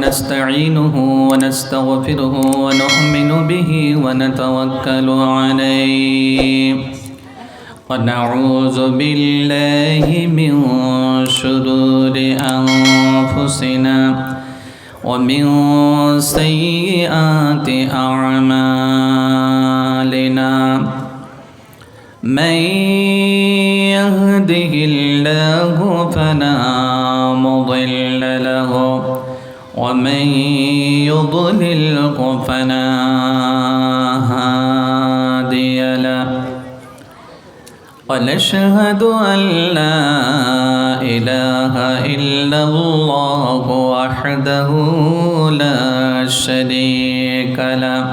ونستعينه ونستغفره ونؤمن به ونتوكل عليه ونعوذ بالله من شرور أنفسنا ومن سيئات أعمالنا من يهده الله فلا مضل له ومن يضلله فلا هادي له ونشهد أن لا إله إلا الله وحده لا شريك له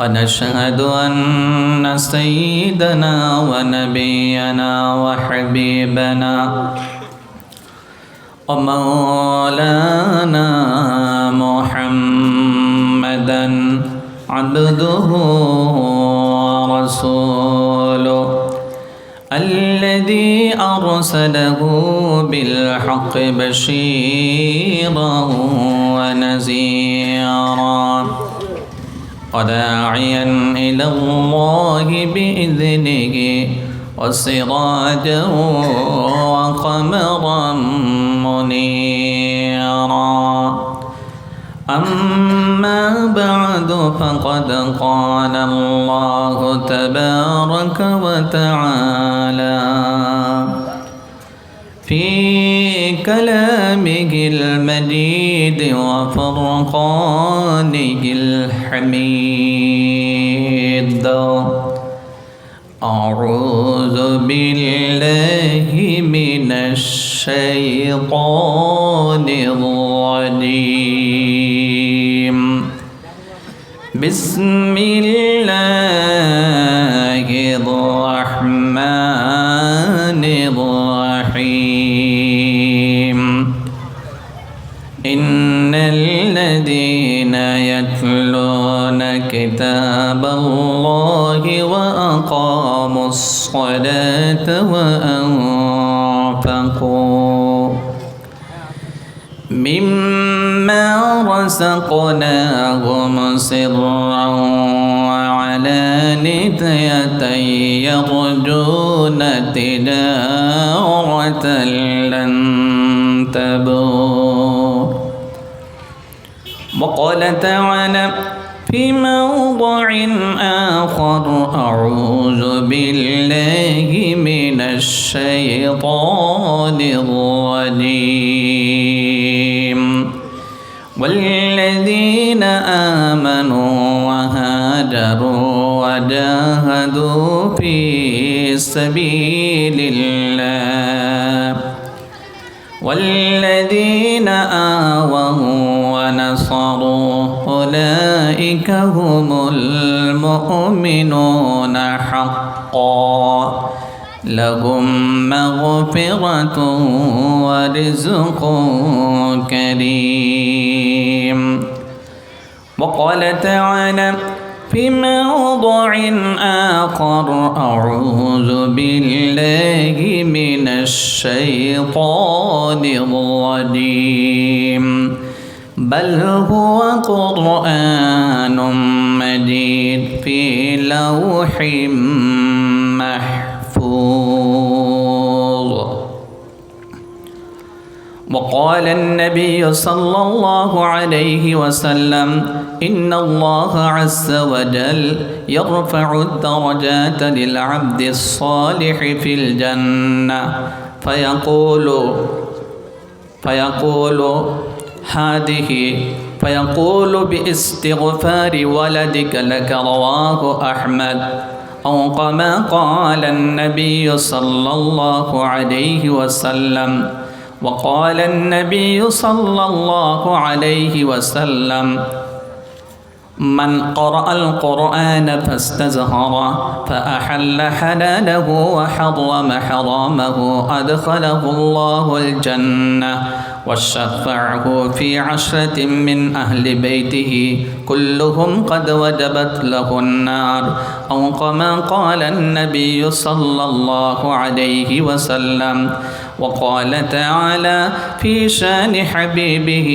ونشهد أن سيدنا ونبينا وحبيبنا ومولانا محمدا عبده ورسوله الذي أرسله بالحق بشيرا ونذيرا وداعيا إلى الله بإذنه وسراجا وقمرا منيرا أما بعد فقد قال الله تبارك وتعالى في كلامه المجيد وفرقانه الحميد أعوذ بالله من الشيطان الرجيم بسم الله الرحمن الرحيم إن الذين يتلون كتاب الله وأقاموا الصلاة وأنفقوا مما رزقناهم سرا وعلانية يرجون تجارة لن تبور وقال تعالى في موضع آخر أعوذ بالله من الشيطان الرجيم والذين آمنوا وهاجروا وجاهدوا في سبيل الله والذين آووا ونصروا أولئك هم المؤمنون حقا لهم مغفرة ورزق كريم وقال تعالى في موضع آخر أعوذ بالله من الشيطان الرجيم بل هو قرآن مجيد في لوح محفوظ وقال النبي صلى الله عليه وسلم إن الله عز وجل يرفع الدرجات للعبد الصالح في الجنة فيقول باستغفار ولدك لك رواه أحمد أو كما قال النبي صلى الله عليه وسلم وقال النبي صلى الله عليه وسلم من قرأ القرآن فاستزهر فأحل حلاله وحرم حرامه أدخله الله الجنة وشفعه في 10 من أهل بيته كلهم قد وجبت له النار أو كما قال النبي صلى الله عليه وسلم وقال تعالى في شان حبيبه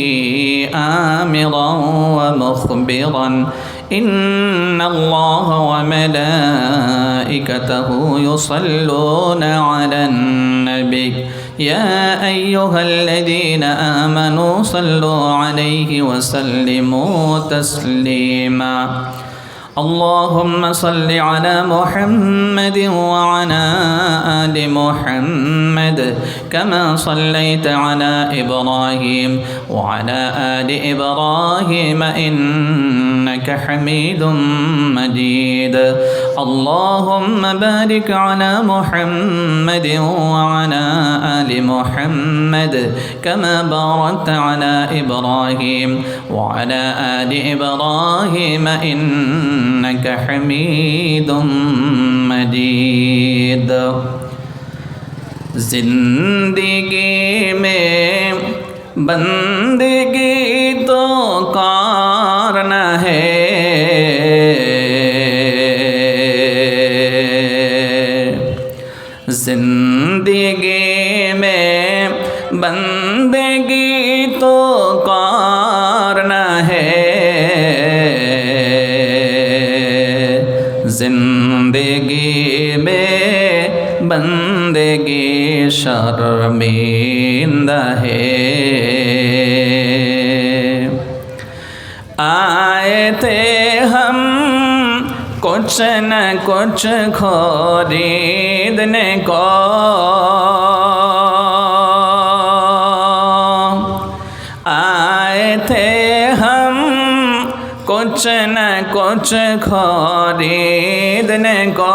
آمرا ومخبرا إن الله وملائكته يصلون على النبي يا أيها الذين آمنوا صلوا عليه وسلموا تسليما اللهم صل على محمد وعلى آل محمد كما صليت على إبراهيم وعلى آل إبراهيم إنك حميد مجيد اللهم بارك على محمد وعلى آل محمد كما باركت على إبراهيم وعلى آل إبراهيم إنك حميد مجيد जिंदगी में बंदगी तो करना है जिंदगी में बंदगी तो करना है जिंदगी में बंदगी शर्मिंदा है आए थे हम कुछ न कुछ खरीदने को आए थे हम कुछ न कुछ खरीदने को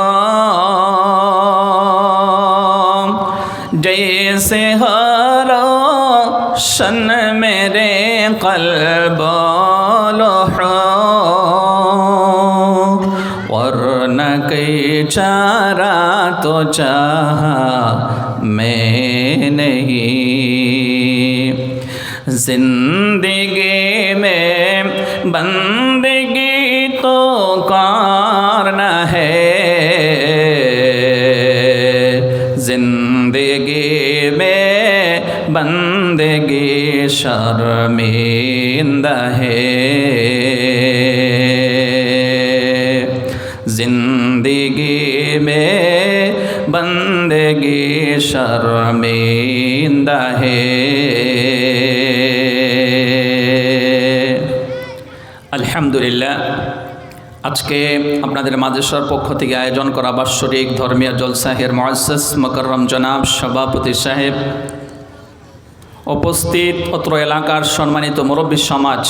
जैसे हर शन मेरे क़ल्ब वरना कई चारा तो चाहा मैं नहीं जिंदगी में बंदगी तो करना है जिंदगी में बंदगी शर्मिंदा है जिंदगी में बंदगी शर्मिंदा है আলহামদুলিল্লাহ আজকে আপনাদের মাদ্রাসার পক্ষ থেকে আয়োজন করা বাৎসরিক ধর্মীয় জলসাহের মুআজ্জাজ মুকাররম জনাব সভাপতি সাহেব উপস্থিত অত্র এলাকার সম্মানিত মুরব্বী সমাজ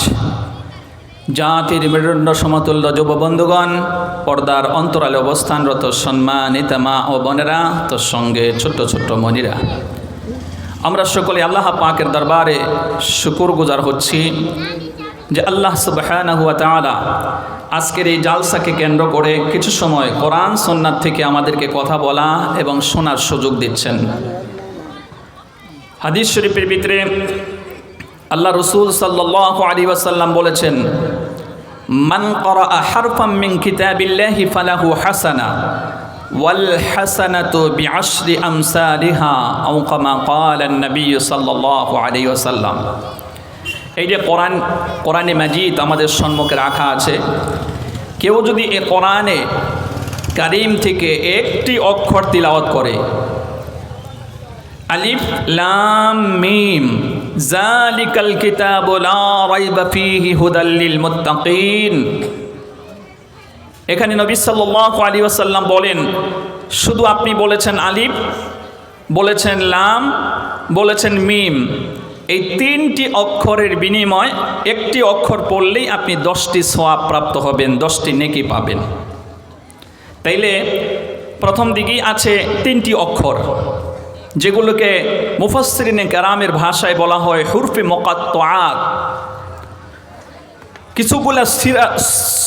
জাতির মেরুদণ্ড সমতুল্য যুব বন্ধুগণ পর্দার অন্তরালে অবস্থানরত সম্মানিত মা ও বোনেরা তোর সঙ্গে ছোট্ট ছোট্ট মনিরা আমরা সকলে আল্লাহ পাকের দরবারে শুকরগুজার হচ্ছি যে আল্লাহ সুবহানাহু ওয়া তাআলা আজকের এই জালসাকে কেন্দ্র করে কিছু সময় কোরআন সুন্নাত থেকে আমাদেরকে কথা বলা এবং শোনার সুযোগ দিচ্ছেন হাদিস শরীফের ভিতরে আল্লাহ রাসূল সাল্লাল্লাহু আলাইহি ওয়াসাল্লাম বলেছেন মান ক্বারাআ হারফাম মিন কিতাবিল্লাহি ফালাহু হাসানা ওয়াল হাসানাতু বিআশরি আমসালিহা আও কামা ক্বালা an-নবী সাল্লাল্লাহু আলাইহি ওয়াসাল্লাম এই যে কোরআনে মাজিদ আমাদের সম্মুখে রাখা আছে কেউ যদি এই কোরআনে কারীম থেকে একটি অক্ষর তিলাওয়াত করে আলিফ লাম মিম যালিকাল কিতাবু লা রাইবা ফীহি হুদাল লিল মুত্তাকিন এখানে নবী সাল্লাল্লাহু আলাইহি ওয়াসাল্লাম বলেন শুধু আপনি বলেছেন আলিফ বলেছেন লাম বলেছেন মিম এই তিনটি অক্ষরের বিনিময় একটি অক্ষর পড়লেই আপনি 10টি সওয়াব প্রাপ্ত হবেন 10টি নেকি পাবেন তাইলে প্রথম দিকেই আছে তিনটি অক্ষর যেগুলোকে মুফাসসিরিনে কেরামের ভাষায় বলা হয় হুরফে মুকাত্তাআত কিছুগুলা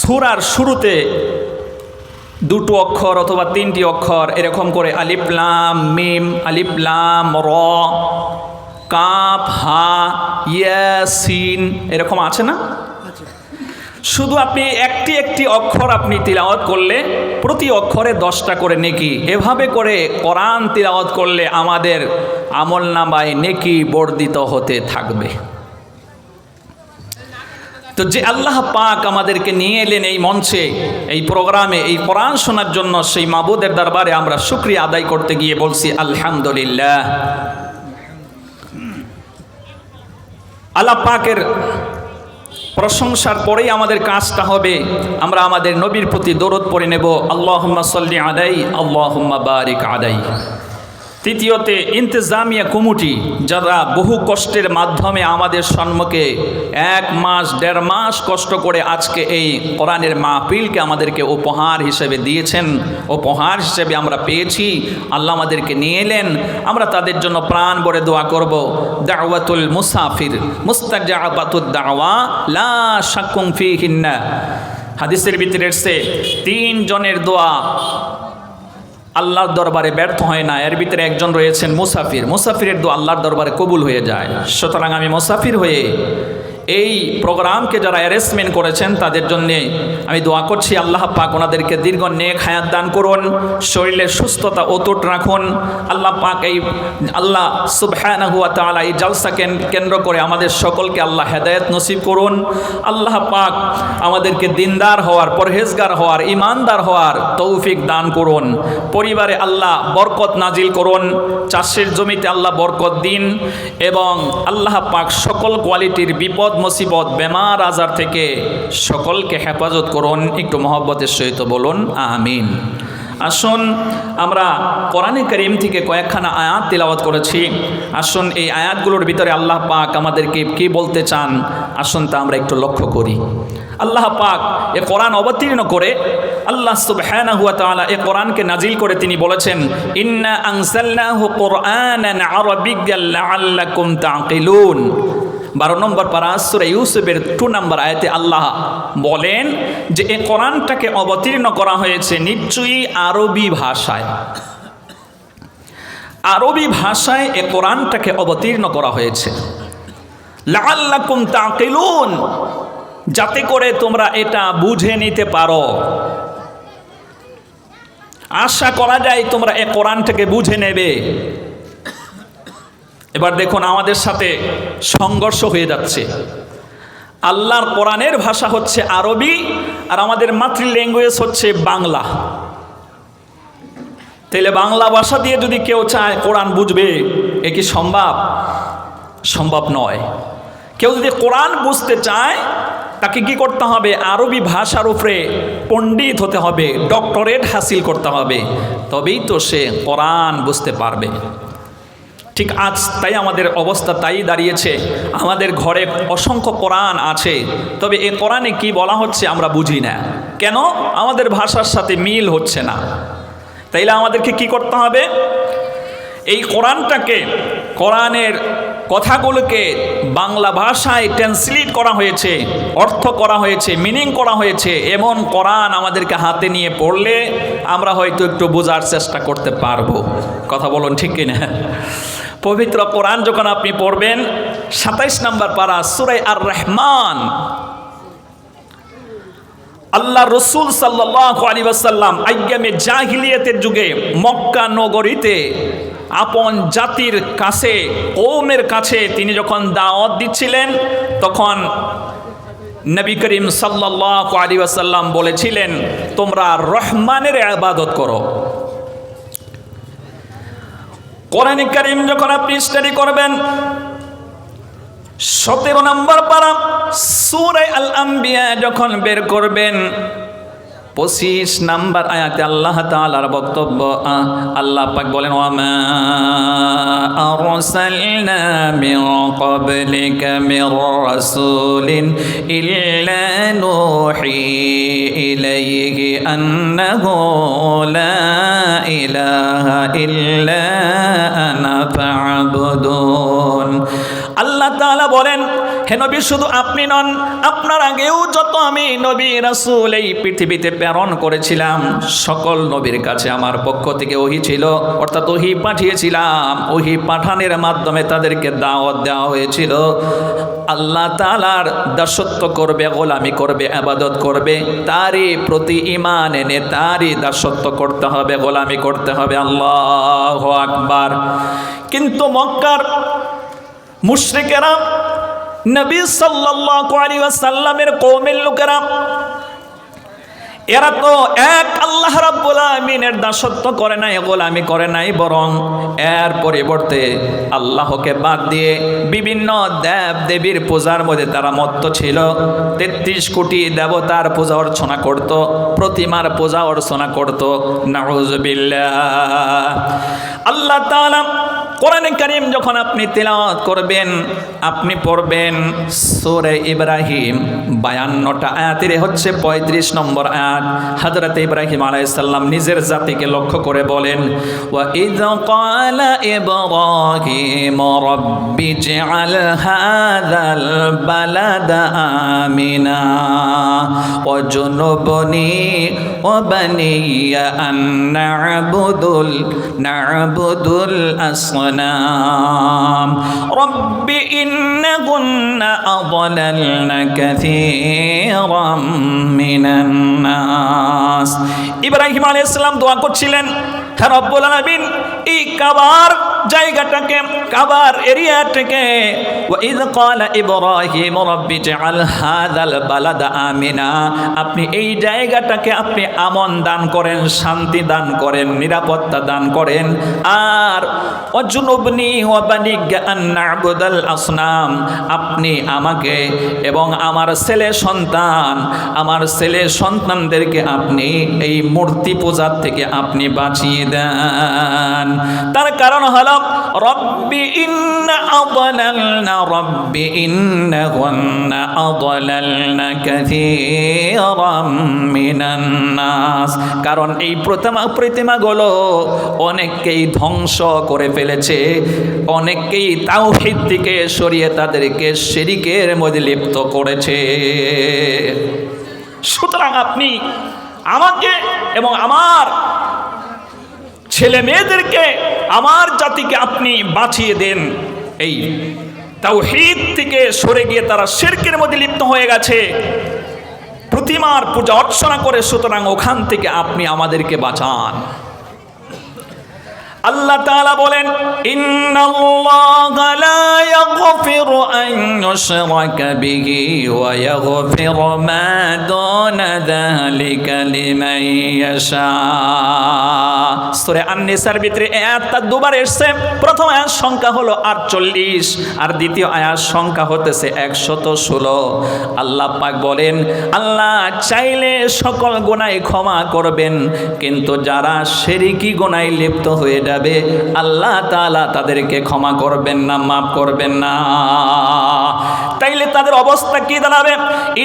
সূরার শুরুতে দুটো অক্ষর অথবা তিনটি অক্ষর এরকম করে আলিফ লাম মিম আলিফ লাম র কাফ হা ইয়া সিন এরকম আছে না শুধু আপনি একটি একটি অক্ষর আপনি তিলাওয়াত করলে প্রতি অক্ষরে 10টা করে নেকি। এভাবে করে কোরআন তিলাওয়াত করলে আমাদের আমলনামায় নেকি বর্ধিত হতে থাকবে। তো যে আল্লাহ পাক আমাদেরকে নিয়ে এলেন এই মঞ্চে, এই প্রোগ্রামে, এই কোরআন শোনার জন্য, সেই মাবুদের দরবারে আমরা শুকরিয়া আদায় করতে গিয়ে বলছি আলহামদুলিল্লাহ। আল্লাহ পাকের প্রশংসার পরেই আমাদের কাজটা হবে, আমরা আমাদের নবীর প্রতি দরুদ পড়ে নেব, আল্লাহুম্মা সাল্লি আলাইহি আল্লাহুম্মা বারিক আলাইহি। তৃতীয়তে ইন্তেজামিয়া কমিটি, যারা বহু কষ্টের মাধ্যমে আমাদের সম্মুখে 1 মাস 1.5 মাস কষ্ট করে আজকে এই কোরআনের মাহফিলকে আমাদেরকে উপহার হিসেবে দিয়েছেন, উপহার হিসেবে আমরা পেয়েছি, আল্লাহ আমাদেরকে নিয়ে এলেন, আমরা তাদের জন্য প্রাণ ভরে দোয়া করব। দাওয়াতুল মুসাফির মুস্তাজাবাতুদ দাওয়া লা শাক্কুম ফীহিন্না, হাদিসের ভিতরে এসেছে 3 জনের দোয়া আল্লাহর দরবারে ব্যর্থ হয় না। এর ভিতরে একজন রয়েছেন মুসাফির, মুসাফিরের দোয়া আল্লাহর দরবারে কবুল হয়ে যায়। সুতরাং আমি মুসাফির হয়ে এই প্রোগ্রামকে যারা অ্যারেঞ্জমেন্ট করেছেন তাদের জন্যে আমি দোয়া করছি, আল্লাহ পাক ওনাদেরকে দীর্ঘ নেক হায়াত দান করুন, শরীরের সুস্থতা অটুট রাখুন। আল্লাহ পাক এই আল্লাহ সুবহানাহু ওয়া তাআলা এই জালসাকে কেন্দ্র করে আমাদের সকলকে আল্লাহ হেদায়েত নসিব করুন। আল্লাহ পাক আমাদেরকে দিনদার হওয়ার, পরহেজগার হওয়ার, ইমানদার হওয়ার তৌফিক দান করুন। পরিবারে আল্লাহ বরকত নাজিল করুন, চাষের জমিতে আল্লাহ বরকত দিন, এবং আল্লাহ পাক সকল কোয়ালিটির বিপদ মুসিবত বেমার আজার থেকে সকলকে হেফাজত করুন। একটু মহব্বতের সহিত বলুন আমিন। আসুন, আমরা কোরআনে কারীম থেকে কয়েকখানা আয়াত তিলাওয়াত করেছি। আসুন এই আয়াতগুলোর ভিতরে আল্লাহ পাক আমাদেরকে কি বলতে চান, আসুন তা আমরা একটু লক্ষ্য করি। আল্লাহ পাক এ কোরআন অবতীর্ণ করে, আল্লাহ সুবহানাহু ওয়া তাআলা এ কোরআনকে নাজিল করে তিনি বলেছেন, ইন্না আনজালনাহু কুরআনান আরাবিয়্যান লাআল্লাকুম তা'কিলুন। 12 নম্বর পারা সূরা ইউসুফের 2 নম্বর আয়াতে আল্লাহ বলেন যে এই কোরআনটাকে অবতীর্ণ করা হয়েছে নিশ্চয়ই আরবি ভাষায়। আরবি ভাষায় এই কোরআনটাকে অবতীর্ণ করা হয়েছে, লাআল্লাকুম তা'কিলুন, যাতে করে তোমরা এটা বুঝে নিতে পারো। আশা করা যায় তোমরা এই কোরআনটাকে বুঝে নেবে। এবার দেখুন, আমাদের সাথে সংঘর্ষ হয়ে যাচ্ছে। আল্লাহর কোরআনের ভাষা হচ্ছে আরবি, আর আমাদের মাতৃ ল্যাঙ্গুয়েজ হচ্ছে বাংলা। তাহলে বাংলা ভাষা দিয়ে যদি কেউ চায় কোরআন বুঝবে, এ কি সম্ভব? সম্ভব নয়। কেউ যদি কোরআন বুঝতে চায় তাকে কি করতে হবে? আরবি ভাষার উপরে পণ্ডিত হতে হবে, ডক্টরেট হাসিল করতে হবে, তবেই তো সে কোরআন বুঝতে পারবে। ঠিক আজ তাই আমাদের অবস্থা তাই দাঁড়িয়েছে। আমাদের ঘরে অসংখ্য কোরআন আছে, তবে এ কোরআনে কি বলা হচ্ছে আমরা বুঝি না। কেন? আমাদের ভাষার সাথে মিল হচ্ছে না। তাইলে আমাদেরকে কি করতে হবে? এই কোরআনটাকে, কোরআনের কথাগুলোকে বাংলা ভাষায় ট্রান্সলেট করা হয়েছে, অর্থ করা হয়েছে, মিনিং করা হয়েছে। এমন কোরআন আমাদেরকে হাতে নিয়ে পড়লে আমরা হয়তো একটু বোঝার চেষ্টা করতে পারবো। কথা বলুন ঠিক কিনা? পবিত্র কোরআন যখন আপনি পড়বেন, 27 নম্বর পারা সূরা আর রহমান, আল্লাহ রসুল সাল্লাল্লাহু আলাইহি ওয়াসাল্লাম আইয়ামে জাহিলিয়াতের যুগে মক্কা নগরীতে আপন জাতির কাছে, কওমের কাছে তিনি যখন দাওয়াত দিচ্ছিলেন, তখন নবী করিম সাল্লাল্লাহু আলাইহি ওয়াসাল্লাম বলেছিলেন, তোমরা রহমানের ইবাদত করো। কোরআনে কারীম যখন আপনি স্টাডি করবেন, 17 নম্বর পারা সূরা আল আম্বিয়া যখন বের করবেন, 25 নম্বর আয়াতে আল্লাহ তাআলার বক্তব্য, আল্লাহ পাক বলেন, ওয়ামা আরসালনা মিন ক্বাবলিকা মির রাসূলিন ইল্লা নূহি ইলাইহি আন্নাহু লা ইলাহা ইল্লা আনা ফা'বুদুন। আল্লাহ তাআলা বলেন, হে নবী, শুধু আপনি নন, আপনার আগেও যত আমি নবী রাসূল এই পৃথিবীতে প্রেরণ করেছিলাম, সকল নবীর কাছে আমার পক্ষ থেকে ওহী ছিল, অর্থাৎ ওহী পাঠিয়েছিলাম। ওহী পাঠানোর মাধ্যমে তাদেরকে দাওয়াত দেওয়া হয়েছিল আল্লাহ তাআলার দাসত্ব করবে, গোলামি করবে, ইবাদত করবে, তারই প্রতি ঈমান এনে তারই দাসত্ব করতে হবে, গোলামি করতে হবে। আল্লাহু আকবার। কিন্তু মক্কার মুশরিকেরা, নবী সাল্লাল্লাহু আলাইহি ওয়াসাল্লামের কওমের লোকেরা, এরা তো এক আল্লাহ রাব্বুল আমিনের দাসত্ব করে নাই, গোলামি করে নাই, বরং এর পরিবর্তে আল্লাহকে বাদ দিয়ে বিভিন্ন দেব দেবীর পূজার মধ্যে তারা মত্ত ছিল। ৩৩ কোটি দেবতার পূজা অর্চনা করত, প্রতিমার পূজা অর্চনা করত। নাউযুবিল্লাহ। আল্লাহ তাআলা কোরআনে কারীম যখন আপনি তিলাওয়াত করবেন, আপনি পড়বেন সূরা ইব্রাহিম 52টা আয়াতের হচ্ছে 35 নম্বর আয়াত। হযরত ইব্রাহিম আলাইহিস সালাম নিজের জাতিকে লক্ষ্য করে বলেন, ওয়া ইয ক্বালা ইব্রাহিম রাব্বি ইজআল হাযাল বালাদা আমিনা ওয়াজনুবনি ওয়া বানিয়া আন না'বুদুল আসনাম রব্বি ইন্নাহুন্না আযলালনা কাসীরাম মিনান নাস। ইব্রাহিম আলাইহিস সালাম দোয়া করছিলেন, হে রব্বুল আলামিন, এই কাবার জায়গাটাকে, কাবার এরিয়াটাকে, ওয়া ইয ক্বালা ইব্রাহিম রাব্বি ইজআল হাযাল বালাদা আমিনা, আপনি এই জায়গাটাকে আপনি আমন দান করেন, শান্তি দান করেন, নিরাপত্তা দান করেন। আর ওয়াজনুবনি ওয়া বানিয়া আন না'বুদাল আসনাম, আপনি আমাকে এবং আমার ছেলে সন্তানদেরকে আপনি এই মূর্তি পূজার থেকে আপনি বাঁচিয়ে দেন। তার কারণ হলো রব্বি ইন্নাহুন্না আযলালনা কাসীরাম মিনান নাস, কারণ এই প্রতিমাগুলো অনেককেই ধ্বংস করে ফেলেছে, অনেককেই তাওহীদ থেকে সরিয়ে তাদেরকে শিরকের মধ্যে লিপ্ত করেছে। সুতরাং আপনি আমাকে এবং আমার ছেলে মেয়েদেরকে, আমার জাতিকে আপনি বাঁচিয়ে দেন। এই তাওহীদ থেকে সরে গিয়ে তারা শিরকের মধ্যে লিপ্ত হয়ে গেছে, প্রতিমার পূজা অর্চনা করে। সুতরাং ওখান থেকে আপনি আমাদেরকে বাঁচান। আল্লাহ তাআলা বলেন, ইন্নাল্লাহা লা ইয়াগফিরু আন ইউশরাকা বিহি ওয়া ইয়াগফিরু মা দুনা যালিকা লিমান ইয়াশা। সূরা আন-নিসার ভিতরে আয়াতটা দুবার এসেছে। প্রথম আয়াত সংখ্যা হলো 48 আর দ্বিতীয় আয়াত সংখ্যা হতেছে 116। আল্লাহ পাক বলেন, আল্লাহ চাইলে সকল গুনাহ ক্ষমা করবেন, কিন্তু যারা শিরকি গুনাহে লিপ্ত হয়ে যাবে আল্লাহ তাআলা তাদেরকে ক্ষমা করবেন না, মাফ করবেন না। তাইলে তাদের অবস্থা কি দাঁড়াবে?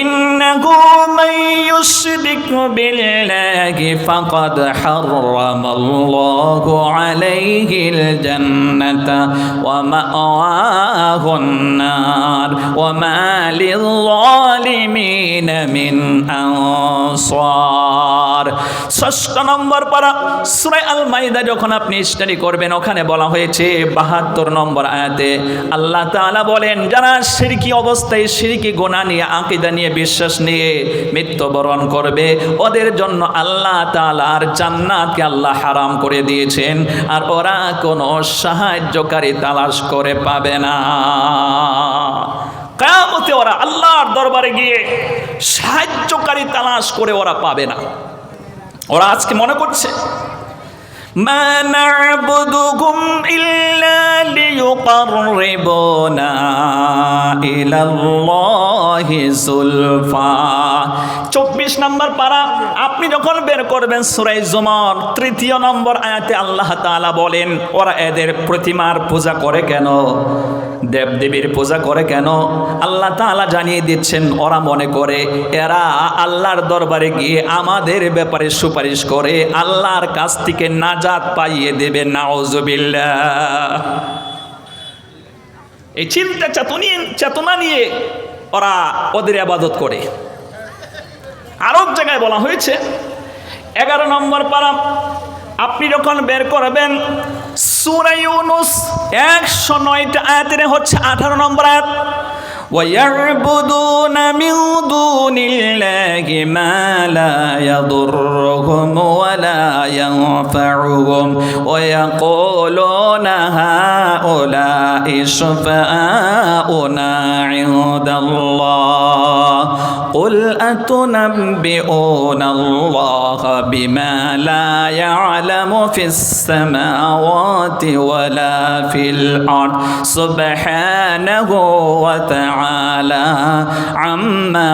ইন্নাহু মান ইউশরিক বিল্লাহি ফাকাদ হারামাল্লাহু আলাইহিল জান্নাতা ওয়া মাআওয়াহুন নার ওয়া মা লিল যালিমিন মিন আনসার। ৬০ নম্বর পারা সূরা আল মাইদা যখন আপনি স্টাডি করবেন, ওখানে বলা হয়েছে ৭২ নম্বর আয়াতে আল্লাহ তাআলা বলেন, যারা শিরকি অবস্থায় শিরকি গুনাহ নিয়ে, আকীদা নিয়ে, বিশ্বাস নিয়ে মৃত্যুবরণ করবে, ওদের জন্য আল্লাহ তাআলার জান্নাতকে আল্লাহ হারাম করে দিয়েছেন, আর ওরা কোনো সাহায্যকারী তালাশ করে পাবে না। কিয়ামতে ওরা আল্লাহর দরবারে গিয়ে সাহায্যকারী তালাশ করে ওরা পাবে না। ওরা আজকে মনে করছে, মা না'বুদুহুম ইল্লা লিয়ুকাররিবুনা ইলাল্লাহি যুলফা। 24 নম্বর পারা আপনি যখন বের করবেন সূরা জুমার 3 নম্বর আয়াতে আল্লাহ তাআলা বলেন, ওরা এদের প্রতিমার পূজা করে কেন, দেবদেবীর পূজা করে কেন? আল্লাহ তাআলা জানিয়ে দিচ্ছেন, ওরা মনে করে এরা আল্লাহর দরবারে গিয়ে আমাদের ব্যাপারে সুপারিশ করে আল্লাহর কাছ থেকে নাজাত পাইয়ে দেবে। নাউযুবিল্লাহ। এই চেতনা নিয়ে ওরা ওদের ইবাদত করে। আরো এক জায়গায় বলা হয়েছে 11 নম্বর পারা আপনি যখন বের করবেন সূরা ইউনূস 109টা আয়াতের হচ্ছে 18 নম্বর আয়াত, وَيَعْبُدُونَ مِن دُونِ اللَّهِ مَا لَا يَضُرُّهُمْ وَلَا يَنفَعُهُمْ وَيَقُولُونَ هَؤُلَاءِ شُفَعَاؤُنَا عِندَ اللَّهِ قُلْ أَتُنَبِّئُونَ اللَّهَ بِمَا لَا يَعْلَمُ فِي السَّمَاوَاتِ وَلَا فِي الْأَرْضِ سُبْحَانَهُ وَتَعَالَى আম্মা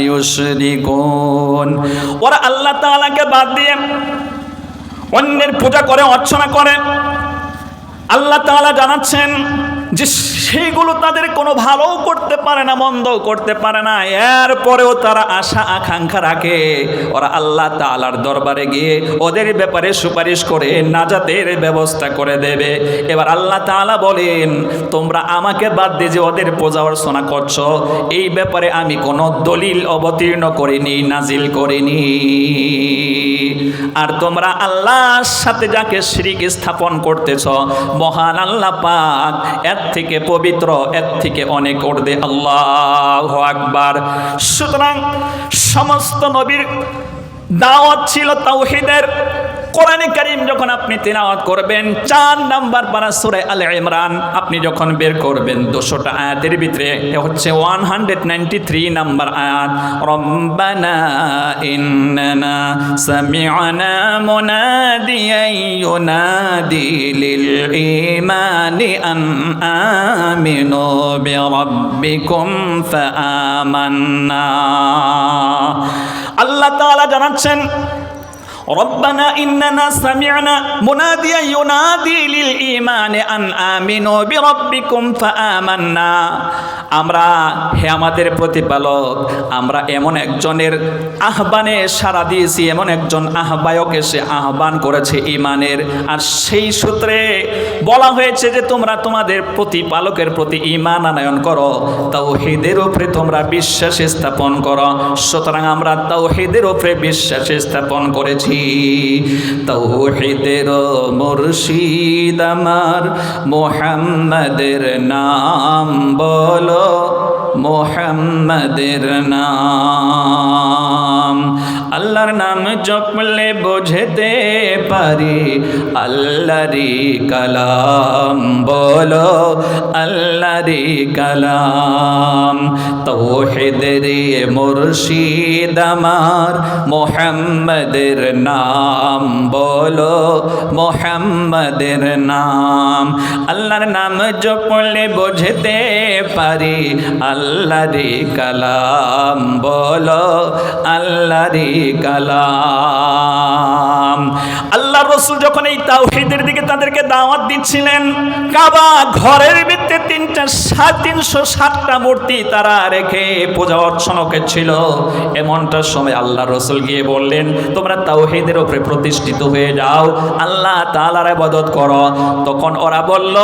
ইউশরিকুন। ওরা আল্লাহ তাআলাকে বাদ দিয়ে অন্যের পূজা করে, অর্চনা করে। আল্লাহ তাআলা জানাচ্ছেন যে সেইগুলো তাদের কোনো ভালোও করতে পারে না, মন্দও করতে পারে না। এরপরেও তারা আশা আকাঙ্ক্ষা রাখে ওরা আল্লাহ তাআলার দরবারে গিয়ে ওদের ব্যাপারে সুপারিশ করে নাজাতের ব্যবস্থা করে দেবে। এবার আল্লাহ তাআলা বলেন, তোমরা আমাকে বাদ দিয়ে যে ওদের পূজা অর্চনা করছো, এই ব্যাপারে আমি কোনো দলিল অবতীর্ণ করিনি, নাজিল করিনি। আর তোমরা আল্লাহর সাথে যাকে শিরিক স্থাপন করতেছ, মহান আল্লাহ পাক এর থেকে পবিত্র, এর থেকে অনেক ঊর্ধ্বে। আল্লাহু আকবার। সুতরাং সমস্ত নবীর দাওয়াত ছিল তাওহীদের। কোরআনে কারীম যখন আপনি তিলাওয়াত করবেন 4 নাম্বার পারা সূরা আলে ইমরান আপনি যখন বের করবেন 200টা আয়াতের ভিতরে হচ্ছে 193 নাম্বার আয়াত, রব্বানা ইন্নানা সামি'না মুনাদিয়ান ইউনাদি লিল ঈমানি আন আমিনু বিরাব্বিকুম ফাআমান্না। আল্লাহ তাআলা জানাচ্ছেন, রব্বানা ইন্নানা সামি'না মুনাদিয়ান ইউনাদি লিল ঈমানি আন আমিনু বিরাব্বিকুম ফাআমান্না। আমরা, হে আমাদের প্রতিপালক, আমরা এমন একজনের আহ্বানে সাড়া দিয়েছি, এমন একজন আহ্বায়ক এসে আহ্বান করেছে ঈমানের, আর সেই সূত্রে বলা হয়েছে যে তোমরা তোমাদের প্রতিপালকের প্রতি ঈমান আনয়ন করো, তাওহীদের উপরে তোমরা বিশ্বাস স্থাপন করো। সুতরাং আমরা তাওহীদের উপরে বিশ্বাস স্থাপন করেছি। তাওহীদের মুর্শিদ আমার মুহাম্মাদের নাম বলো, মুহাম্মাদের নাম। আল্লাহর নাম জপলে বুঝতে পারি আল্লাহরি কালাম বলো, আল্লাহরি কালাম। তাওহীদের মুর্শিদ আমার মুহাম্মাদের নাম বলো, মুহাম্মাদের নাম। আল্লাহর নাম জপলে বুঝতে পারি আল্লাহরি কালাম বলো, আল্লাহরি কালাম। আল্লাহ রাসূল যখন এই তাওহীদের দিকে তাদেরকে দাওয়াত দিচ্ছিলেন, কাবা ঘরের ভিতরে 360টা মূর্তি তারা রেখে পূজা অর্চনাকে ছিল। এমনটার সময় আল্লাহ রাসূল গিয়ে বললেন, তোমরা তাওহীদের উপরে প্রতিষ্ঠিত হয়ে যাও, আল্লাহ তাআলার ইবাদত করো। তখন ওরা বলল,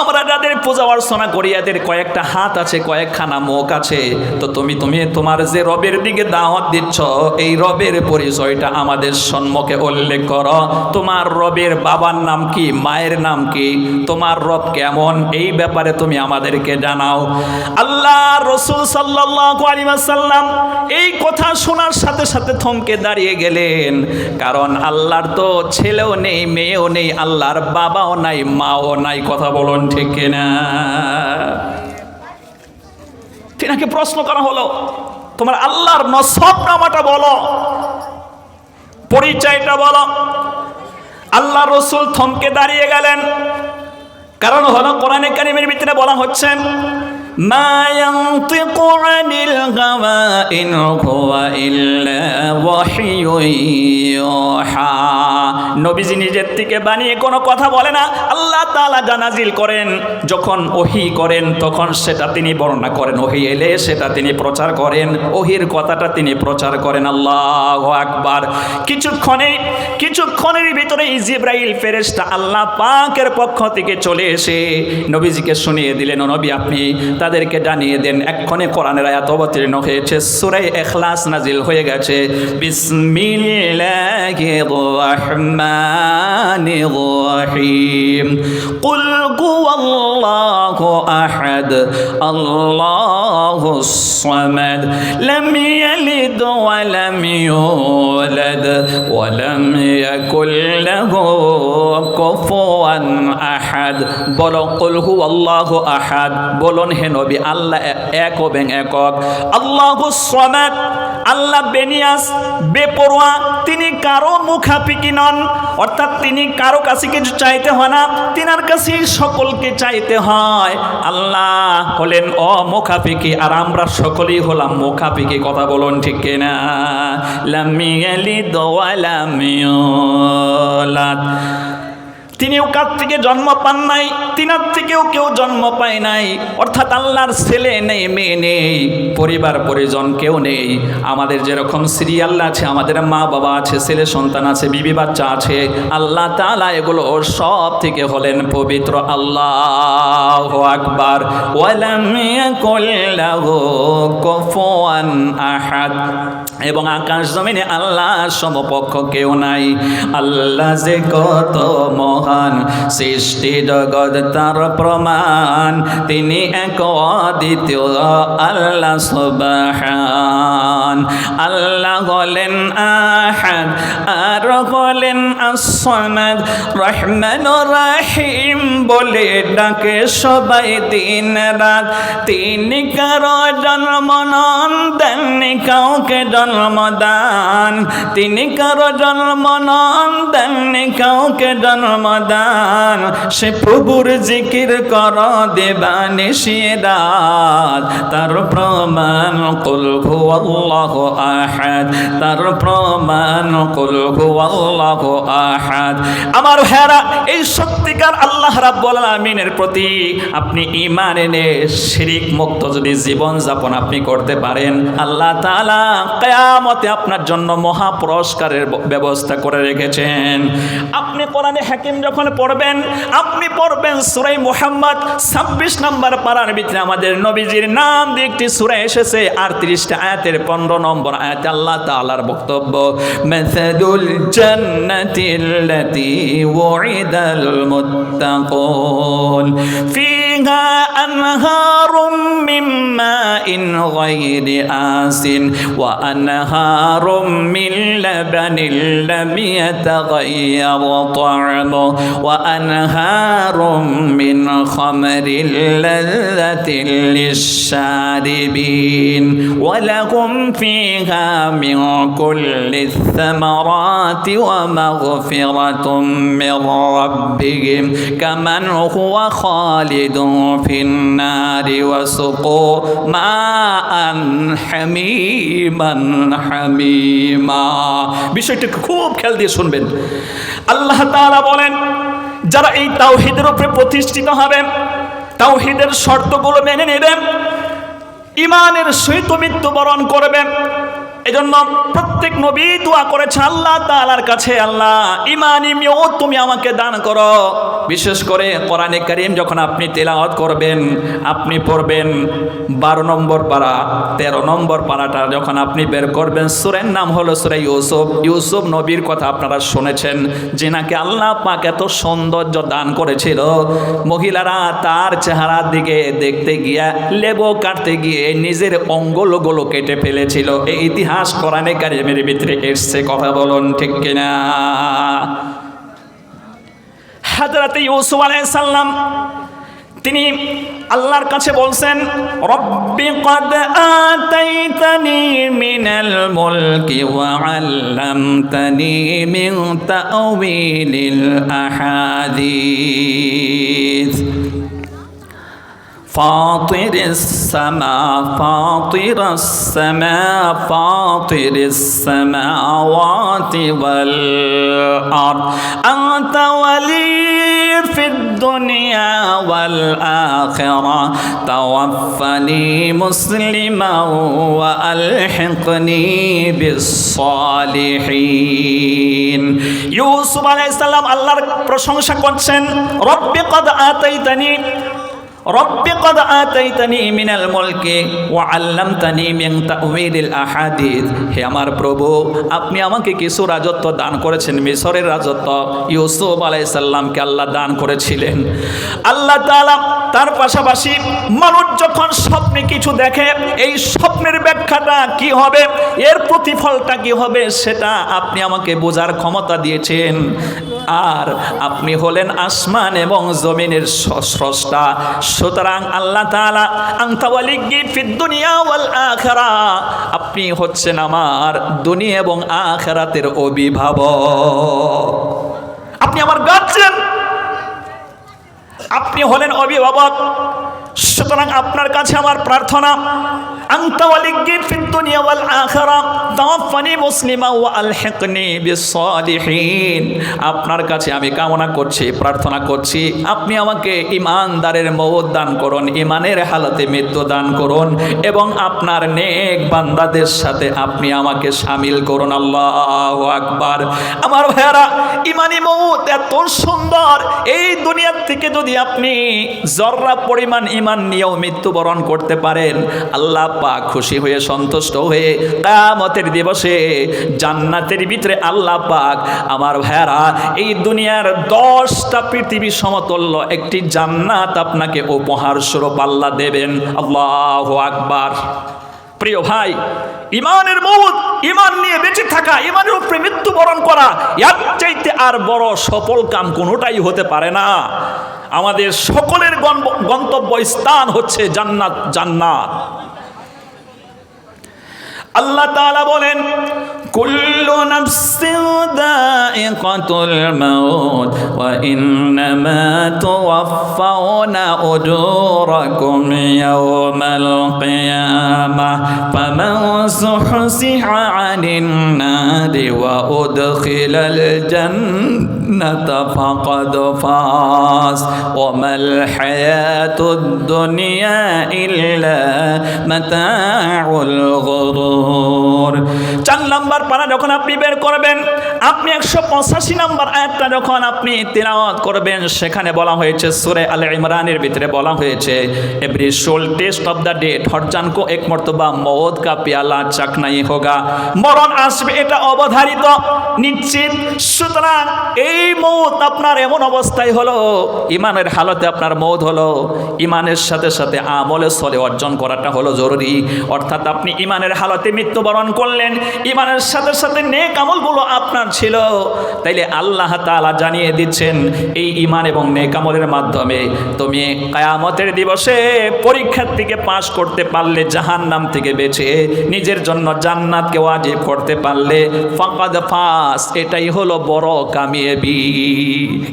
আমরা যাদের পূজা অর্চনা করি এদের কয়েকটা হাত আছে, কয়েকখানা মুখ আছে, তো তুমি তোমার যে রবের দিকে দাওয়াত দিচ্ছ এই রবের পরিচয়টা আমাদের সম্মুখে উল্লেখ করো। তোমার রবের বাবার নাম কি, মায়ের নাম কি, তোমার রব কেমন, এই ব্যাপারে তুমি আমাদেরকে জানাও। আল্লাহ রাসূল সাল্লাল্লাহু আলাইহি ওয়াসাল্লাম এই কথা শোনার সাথে সাথে থমকে দাঁড়িয়ে গেলেন, কারণ আল্লাহর তো ছেলেও নেই, মেয়েও নেই, আল্লাহর বাবাও নাই, মাও নাই। কথা বলুন ঠিক কিনা? তিনাকে প্রশ্ন করা হলো, তোমার আল্লাহর নসব নামাটা বলো, পরিচয়টা বলো। আল্লাহ রাসূল থমকে দাঁড়িয়ে গেলেন, কারণ হলো কোরআনে কারীমের ভিতরে বলা হচ্ছে মা ইয়ানতিকু আনিল হাওয়া ইন হুয়া ইল্লা ওয়াহিয়ুন ইউহা। নবীজি নিজের থেকে বানিয়ে কোনো কথা বলে না, আল্লাহ তাআলা যা নাজিল করেন, যখন ওহী করেন তখন সেটা তিনি বর্ণনা করেন, ওহী এলে সেটা তিনি প্রচার করেন, ওহীর কথাটা তিনি প্রচার করেন। আল্লাহু আকবার। কিছুক্ষণের ভিতরে জিবরাইল ফেরেশতা আল্লাহ পাকের পক্ষ থেকে চলে এসে নবীজিকে শুনিয়ে দিলেন, ও নবী আপনি তাদেরকে জানিয়ে দেন এক্ষণে কোরআনের আয়াত অবতীর্ণ হয়েছে, সূরা ইখলাস নাজিল হয়ে গেছে। বিসমিল্লাহির রাহমানির রহিম। কুল হুয়াল্লাহু আহাদ আল্লাহুস সামাদ লাম ইয়ালিদ ওয়া লাম ইউলাদ ওয়া লাম ইয়াকুল লাহু কুফুয়ান আহাদ। বলো কুল হুয়াল্লাহু আহাদ, বলুন হে নবী আল্লাহ এক এবং একক। আল্লাহুস সামাদ, আল্লাহ বেনিয়াস বেপরোয়া, তিনি কারো মুখাপিকি নন, অর্থাৎ তিনি কারো কাছে কিছু চাইতে হয় না, তিনার কাছে সকলকে চাইতে হয়। আল্লাহ হলেন অমুখাপিকি আর আমরা সকলেই হলাম মুখাপিকি, কথা বলুন ঠিক কিনা? লাম ইয়ালিদ ওয়া লাম ইউলাদ, তিনিও কার থেকে জন্ম পান নাই, তিনার থেকেও কেউ জন্ম পায় নাই, অর্থাৎ আল্লাহর ছেলে নেই, মেয়ে নেই, পরিবার পরিজন কেউ নেই। আমাদের যেরকম সিরিয়াল আছে, আমাদের মা বাবা আছে, ছেলে সন্তান আছে, বিবি বাচ্চা আছে, আল্লাহ তাআলা এগুলো সব থেকে হলেন পবিত্র। আল্লাহু আকবার। ওয়ালাম ইয়াকুল লাহু কুফুয়ান আহাদ, এবং আকাশ জমিনে আল্লাহর সমপক্ষ কেউ নাই। আল্লাহ যে কত মহান, সৃষ্টি জগৎ তার প্রমাণ, তিনি এক অদ্বিতীয় আল্লাহ সুবহান। আল্লাহ হলেন আহাদ আর হলেন as-সামাদ, রহমানুর রহিম বলে ডাকে সবাই দিন রাত। তিনি কারো জন্ম নন, দেননি কাউকে জন্মদান, তিনি কারো জন্ম নন, দেননি কাউকে জন্মদান। সে প্রভুর জিকির কর দেবানিশি রাত, তার প্রমাণ কুল হুয়াল্লাহু আহাদ, তার প্রমাণ কুল হুয়াল্লাহু আহাদ। আমার ভাইরা, এই সত্যিকার আল্লাহ রাব্বুল আলামিনের প্রতি আপনি ঈমান এনে শিরিক মুক্ত যদি জীবন যাপন আপনি করতে পারেন, আল্লাহ তাআলা কিয়ামতে আপনার জন্য মহা পুরস্কারের ব্যবস্থা করে রেখেছেন। আপনি কোরআনে হাকিম যখন পড়বেন, আপনি পড়বেন সূরা মুহাম্মদ 26 নম্বর পারার ভিতরে আমাদের নবীজির নাম দিয়ে একটি সূরা এসেছে, 38টা আয়াতের 15 নম্বর আয়াতে আল্লাহ তাআলার বক্তব্য, মাসালুল জান্নাতিল্লাতী ওয়িদাল মুত্তাকুন ফিহা আনহারুম মিন মাইন গায়রি আসিন ওয়া আনহারুম মিন লাবানিল লাম ইয়াতাগায়্যার তা'আমুহু ওয়া আনহারুম মিন খামরিল লাযযাতিন লিশ-শারিবিন ওয়া লাহুম ফিহা মিন কুল্লিস সামারাতি ওয়া মাগফিরাতুম মির রাব্বিহিম কামান হুয়া খালিদুন ফিন নারি ওয়া সুকু মাআন হামিমান হামিমা। বিষয়টা খুব খেয়াল দিয়ে শুনবেন। আল্লাহ তাআলা বলেন, যারা এই তাওহীদের উপরে প্রতিষ্ঠিত হবে, তাওহীদের শর্তগুলো মেনে নেবেন, ঈমানের সহিত মৃত্যুবরণ করবেন। এজন্য প্রত্যেক নবী দোয়া করেছে আল্লাহ তাআলার কাছে, আল্লাহ ঈমানি মওত তুমি আমাকে দান করো। বিশেষ করে কোরআনে কারীম যখন আপনি তেলাওয়াত করবেন, আপনি পড়বেন 12 নম্বর পারা, 13 নম্বর পারাটা যখন আপনি বের করবেন, সূরার নাম হলো সূরা ইউসুফ। ইউসুফ নবীর কথা আপনারা শুনেছেন, যে নাকি আল্লাহ পাক এত সৌন্দর্য দান করেছিল, মহিলারা তার চেহারার দিকে দেখতে গিয়া, লেবু কাটতে গিয়ে নিজের অঙ্গগুলো কেটে ফেলেছিল। এই ইতিহাস কোরআনে কারীমের ভিতরে এসেছে, কথা বলুন ঠিক কিনা? হযরত ইউসুফ আলাইহিস সালাম তিনি আল্লাহর কাছে বলছেন, রব্বি ক্বাদ আতাইতানি মিনাল মুলকি ওয়া আল্লামতানি মিন তা'ওয়িলিল আহাদিস فاطر السماء فاطر السماء فاطر السماوات والأرض أنت ولي في الدنيا والآخرة توفني مسلما وألحقني بالصالحين ইউসুফ আলাইহিস সালাম আল্লাহর প্রশংসা করছেন রব্বি কদ আতাইতানি মিনাল মুলকি ওয়া আল্লামতানি মিন তাউইলিল আহাদিস। হে আমার প্রভু, আপনি আমাকে কিছু রাজত্ব দান করেছেন। মিশরের রাজত্ব ইউসুফ আলাইহিস সালামকে আল্লাহ দান করেছিলেন। আল্লাহ তাআলা তার পাশাপাশি মানুষ যখন স্বপ্নে কিছু দেখে, এই স্বপ্নের ব্যাখ্যাটা কি হবে, এর প্রতিফলটা কি হবে, সেটা আপনি আমাকে বোঝার ক্ষমতা দিয়েছেন। আর আপনি হলেন আসমান এবং জমিনের স্রষ্টা। সুতরাং আল্লাহ তাআলা আনতা ওয়ালিয়্যি ফিদ দুনিয়া ওয়াল আখিরাহ, আপনি হচ্ছেন আমার দুনিয়া এবং আখিরাতের অভিভাবক। আপনি আমার গার্জিয়ান, আপনি হলেন অভিভাবক। সুতরাং আপনার কাছে আমার প্রার্থনা, আনতা ওয়ালিয়্যি ফিদ দুনিয়া ওয়াল আখিরাহ তাওয়াফানি মুসলিমা ওয়া আলহিকনি বিসসালিহিন। আপনার কাছে আমি কামনা করছি, প্রার্থনা করছি, আপনি আমাকে ঈমানদারের মওত দান করুন, ঈমানের হালতে মৃত্যু দান করুন এবং আপনার নেক বান্দাদের সাথে আপনি আমাকে শামিল করুন। আল্লাহু আকবার। আমার ভাইয়েরা, ঈমানি মওত এত সুন্দর, এই দুনিয়ার থেকে যদি আপনি জররা পরিমাণ ঈমান নিয়েও মৃত্যুবরণ করতে পারেন, আল্লাহ পাক খুশি হয়ে সন্তুষ্ট হয়ে কিয়ামতের দিবসে জান্নাতের ভিতরে আল্লাহ পাক আমার ভাইরা এই দুনিয়ার 10টা পৃথিবী সমতুল্য একটি জান্নাত আপনাকে উপহার স্বরূপ আল্লাহ দেবেন। আল্লাহু আকবার। প্রিয় ভাই, ঈমানের মওত, ঈমান নিয়ে বেঁচে থাকা, ঈমানের উপরে মৃত্যুবরণ করা, এর চাইতে আর বড় সফল কাম কোনোটাই হতে পারে না। আমাদের সকলের গন্তব্য স্থান হচ্ছে জান্নাত। জান্নাত। আল্লাহ তাআলা বলেন, কুল্লু নাফসিন যায়িকাতুল মাউত ওয়া ইন্নামা তুওয়াফাউনা উজুরাকুম ইয়াওমাল কিয়ামাহ ফামান যুহজিহা আনিন নারি ওয়া উদখিলাল জান্নাতা ফাকাদ ফাজ ওয়া মাল হায়াতুদ দুনিয়া ইল্লা মাতাউল গুরুর। 4 নম্বর পারা যখন আপনি বের করবেন, আপনি 185 নম্বর আয়াতটা যখন আপনি তিলাওয়াত করবেন, সেখানে বলা হয়েছে, সূরা আলে ইমরানের ভিতরে বলা হয়েছে, every soul taste of the death হর জান কো এক মর্তবা মওত কা পিয়ালা চাখনা ই হোগা। মরণ আসবে, এটা অবধারিত, নিশ্চিত। সুতরাং এই মওত আপনার এমন অবস্থায় হলো, ঈমানের হালতে আপনার মওত হলো, ঈমানের সাথে সাথে আমলে সলে অর্জন করাটা হলো জরুরি। অর্থাৎ আপনি ঈমানের হালতে মৃত্যুবরণ করলেন, ঈমানের সাথে সাথে নেক আমলগুলো আপনার ছিল, তাইলে আল্লাহ তাআলা জানিয়ে দিচ্ছেন, এই ঈমান এবং নেক আমলের মাধ্যমে তুমি কিয়ামতের দিবসে পরীক্ষার থেকে পাশ করতে পারলে, জাহান্নাম থেকে বেঁচে নিজের জন্য জান্নাতকে ওয়াজিব করতে পারলে ফাকাদ ফাস। এটাই হলো বড় কামিয়াবি,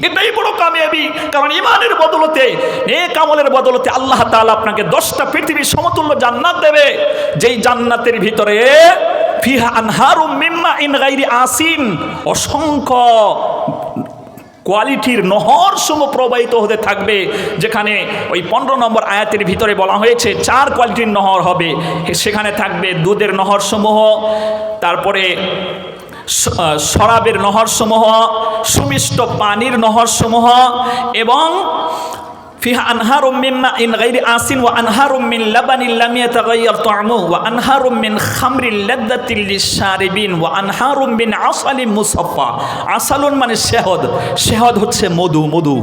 এটাই বড় কামিয়াবি। কারণ ঈমানের বদলতে, নেক আমলের বদলতে আল্লাহ তাআলা আপনাকে 10টা পৃথিবীর সমতুল্য জান্নাত দেবে, যেই জান্নাতের ভিতরে ফিহা আনহারুম মিন মাইন গায়রি আসিন, অসংখ্য কোয়ালিটির নহর সমূহ প্রবাহিত হতে থাকবে। যেখানে ওই 15 নম্বর আয়াতের ভিতরে বলা হয়েছে 4 কোয়ালিটির নহর হবে, সেখানে থাকবে দুধের নহর সমূহ, তারপরে শরাবের নহর সমূহ, সুমিষ্ট পানির নহর সমূহ, এবং ফিহা আনহারুম মিন মাইন গায়রি আসিন ওয়া আনহারুম মিন লাবানিন লাম ইয়াতাগায়্যার তা'আমুহু ওয়া আনহারুম মিন খামরিল লাযযাতিল লিশ-শারিবিন ওয়া আনহারুম মিন আসালিন মুসাফফা। আসালুন মানে শেহদ, শেহদ হচ্ছে মধু। মধু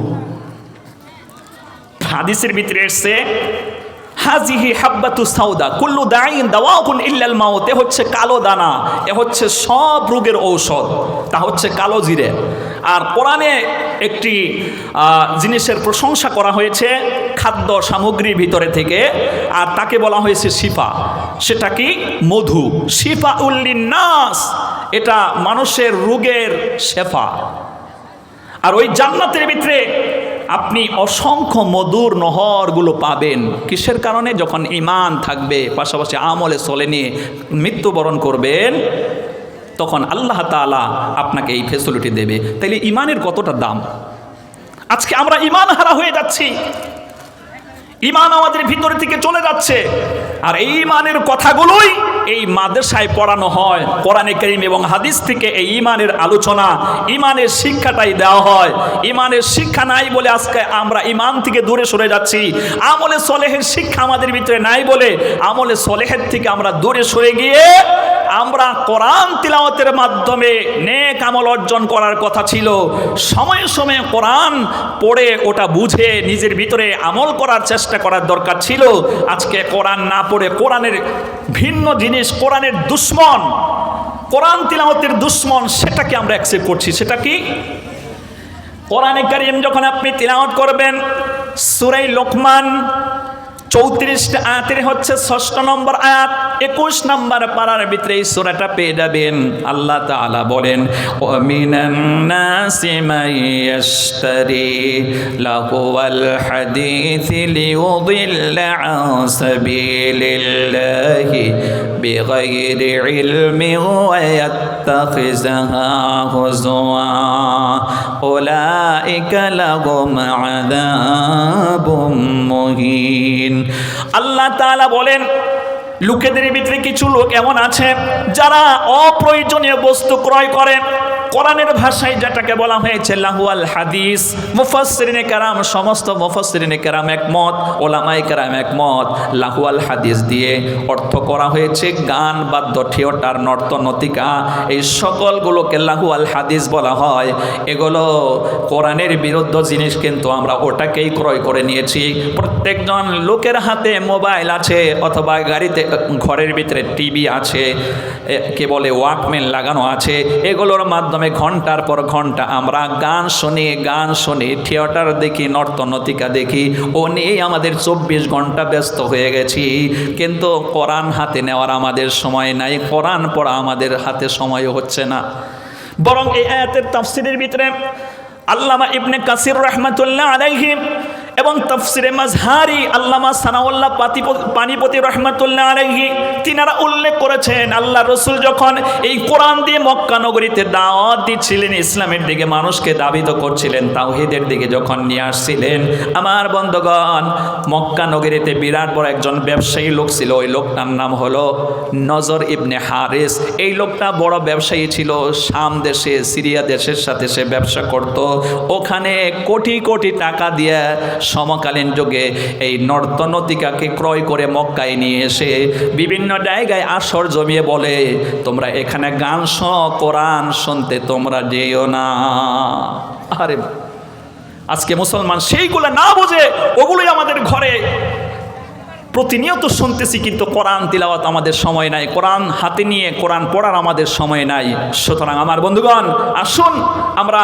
হাদিসের ভিতরে এসেছে, হাজিহি হাব্বাতু সাউদা কুল্লু দাইন দাওয়াউন ইল্লাল মাউত। এ হচ্ছে কালো দানা, এ হচ্ছে সব রোগের ঔষধ, তা হচ্ছে কালো জিরে। আর কোরআনে একটি জিনিসের প্রশংসা করা হয়েছে খাদ্য সামগ্রীর ভিতরে থেকে, আর তাকে বলা হয়েছে শিফা। সেটা কি? মধু। শিফা উল্লিন নাস, এটা মানুষের রোগের শেফা। আর ওই জান্নাতের ভিতরে আপনি অসংখ্য মধুর নহরগুলো পাবেন। কিসের কারণে? যখন ঈমান থাকবে, পাশাপাশি আমলে চলে নিয়ে মৃত্যুবরণ করবেন, তখন আল্লাহ তাআলা আপনাকে এই ফেসিলিটি দেবে। তাইলে ঈমানের কতটা দাম! আজকে আমরা ঈমান হারা হয়ে যাচ্ছি, ঈমান আমাদের ভিতর থেকে চলে যাচ্ছে। আর এই ঈমানের কথাগুলোই এই মাদ্রাসায় পড়ানো হয়, কোরআনে কারীম এবং হাদিস থেকে এই ঈমানের আলোচনা, ঈমানের শিক্ষাটাই দেওয়া হয়। ঈমানের শিক্ষা নাই বলে আজকে আমরা ঈমান থেকে দূরে সরে যাচ্ছি। আমলে সলেহের শিক্ষা আমাদের ভিতরে নাই বলে আমলে সলেহের থেকে আমরা দূরে সরে গিয়ে আমরা কোরআন তিলাওয়াতের মাধ্যমে নেক আমল অর্জন করার কথা ছিল। সময়ে সময়ে কোরআন পড়ে ওটা বুঝে নিজের ভিতরে আমল করার চেষ্টা করার দরকার ছিল। আজকে কোরআন না পড়ে কোরআনের ভিন্ন জিনিস, কোরআনের দুশ্মন, কোরআন তিলাওয়াতের দুশ্মন, সেটাকে আমরা অ্যাকসেপ্ট করছি। সেটা কি? কোরআনে কারীম যখন আপনি তিলাওয়াত করবেন, সূরা লোকমান 34 আয়াতের হচ্ছে 6 নম্বর আয়াত, 21 নম্বর পারার ভিতরে এই সূরাটা পেয়ে যাবেন। আল্লাহ তাআলা বলেন, ওয়া মিনান নাসি মান ইয়াশতারি লাহুয়াল হাদিসি লিয়ুদিল্লা আন সাবিলিল্লাহি বিগাইরি ইলমিন ওয়া ইয়াত্তাখিযাহা হুজুয়া উলাইকা লাহুম আযাবুম মুহিন। আল্লাহ তাআলা বলেন, লোকেদের ভিতরে কিছু লোক এমন আছে যারা অপ্রয়োজনীয় বস্তু ক্রয় করে। কোরআনের ভাষায় যেটাকে বলা হয়েছে লাহুয়াল হাদিস, মুফাসসিরিনে কেরাম, সমস্ত মুফাসসিরিনে কেরাম একমত, ওলামায়ে কেরাম একমত, লাহুয়াল হাদিস দিয়ে অর্থ করা হয়েছে গান, বাদ্য, থিয়েটার, নর্তনতিকা, এই সকলগুলোকে লাহুয়াল হাদিস বলা হয়। এগুলো কোরআনের বিরুদ্ধ জিনিস, কিন্তু আমরা ওটাকেই ক্রয় করে নিয়েছি। প্রত্যেকজন লোকের হাতে মোবাইল আছে অথবা গাড়িতে, ঘরের ভিতরে টিভি আছে, কে বলে ওয়াকম্যান লাগানো আছে। এগুলোর মাধ্যমে ঘন্টার পর ঘন্টা আমরা গান শুনি, থিয়েটার দেখি, নর্তনতিকা দেখি, ও নিয়েই আমাদের 24 ঘন্টা ব্যস্ত হয়ে গেছি। কিন্তু কোরআন হাতে নেওয়ার আমাদের সময় নাই, কোরআন পড়া আমাদের হাতে সময়ও হচ্ছে না। বরং এই আয়াতের তাফসীরের ভিতরে আল্লামা ইবনে কাসির রাহমাতুল্লাহ আলাইহি এবং তাফসিরে মাজহারি আল্লামা সানাউল্লাহ পানিপতি রাহমাতুল্লাহ আলাইহি তিনারা উল্লেখ করেছেন, আল্লাহ রসুল যখন এই কোরআন দিয়ে মক্কা নগরীতে দাওয়াত দিচ্ছিলেন, ইসলামের দিকে মানুষকে দাবিত করছিলেন, তাওহীদের দিকে যখন নিয়ে আসছিলেন, আমার বন্ধুগণ, মক্কা নগরীতে বিরাট বড় একজন ব্যবসায়ী লোক ছিল। ওই লোকটার নাম হলো নজর ইবনে হারিস। এই লোকটা বড় ব্যবসায়ী ছিল, শাম দেশে, সিরিয়া দেশের সাথে সে ব্যবসা করত। ওখানে কোটি কোটি টাকা দিয়ে সমকালীন যুগে এই নর্তনতিকাকে ক্রয় করে মক্কায় নিয়ে এসে বিভিন্ন জায়গায় আসর জমিয়ে বলে, তোমরা এখানে গান কোরআন শুনতে তোমরা যেও না। আরে আজকে মুসলমান সেইগুলো না বুঝে ওগুলোই আমাদের ঘরে প্রতিনিয়ত শুনতেছি, কিন্তু কোরআন তিলাওয়াত আমাদের সময় নাই, কোরআন হাতে নিয়ে কোরআন পড়ার আমাদের সময় নাই। সুতরাং আমার বন্ধুগণ, আসুন আমরা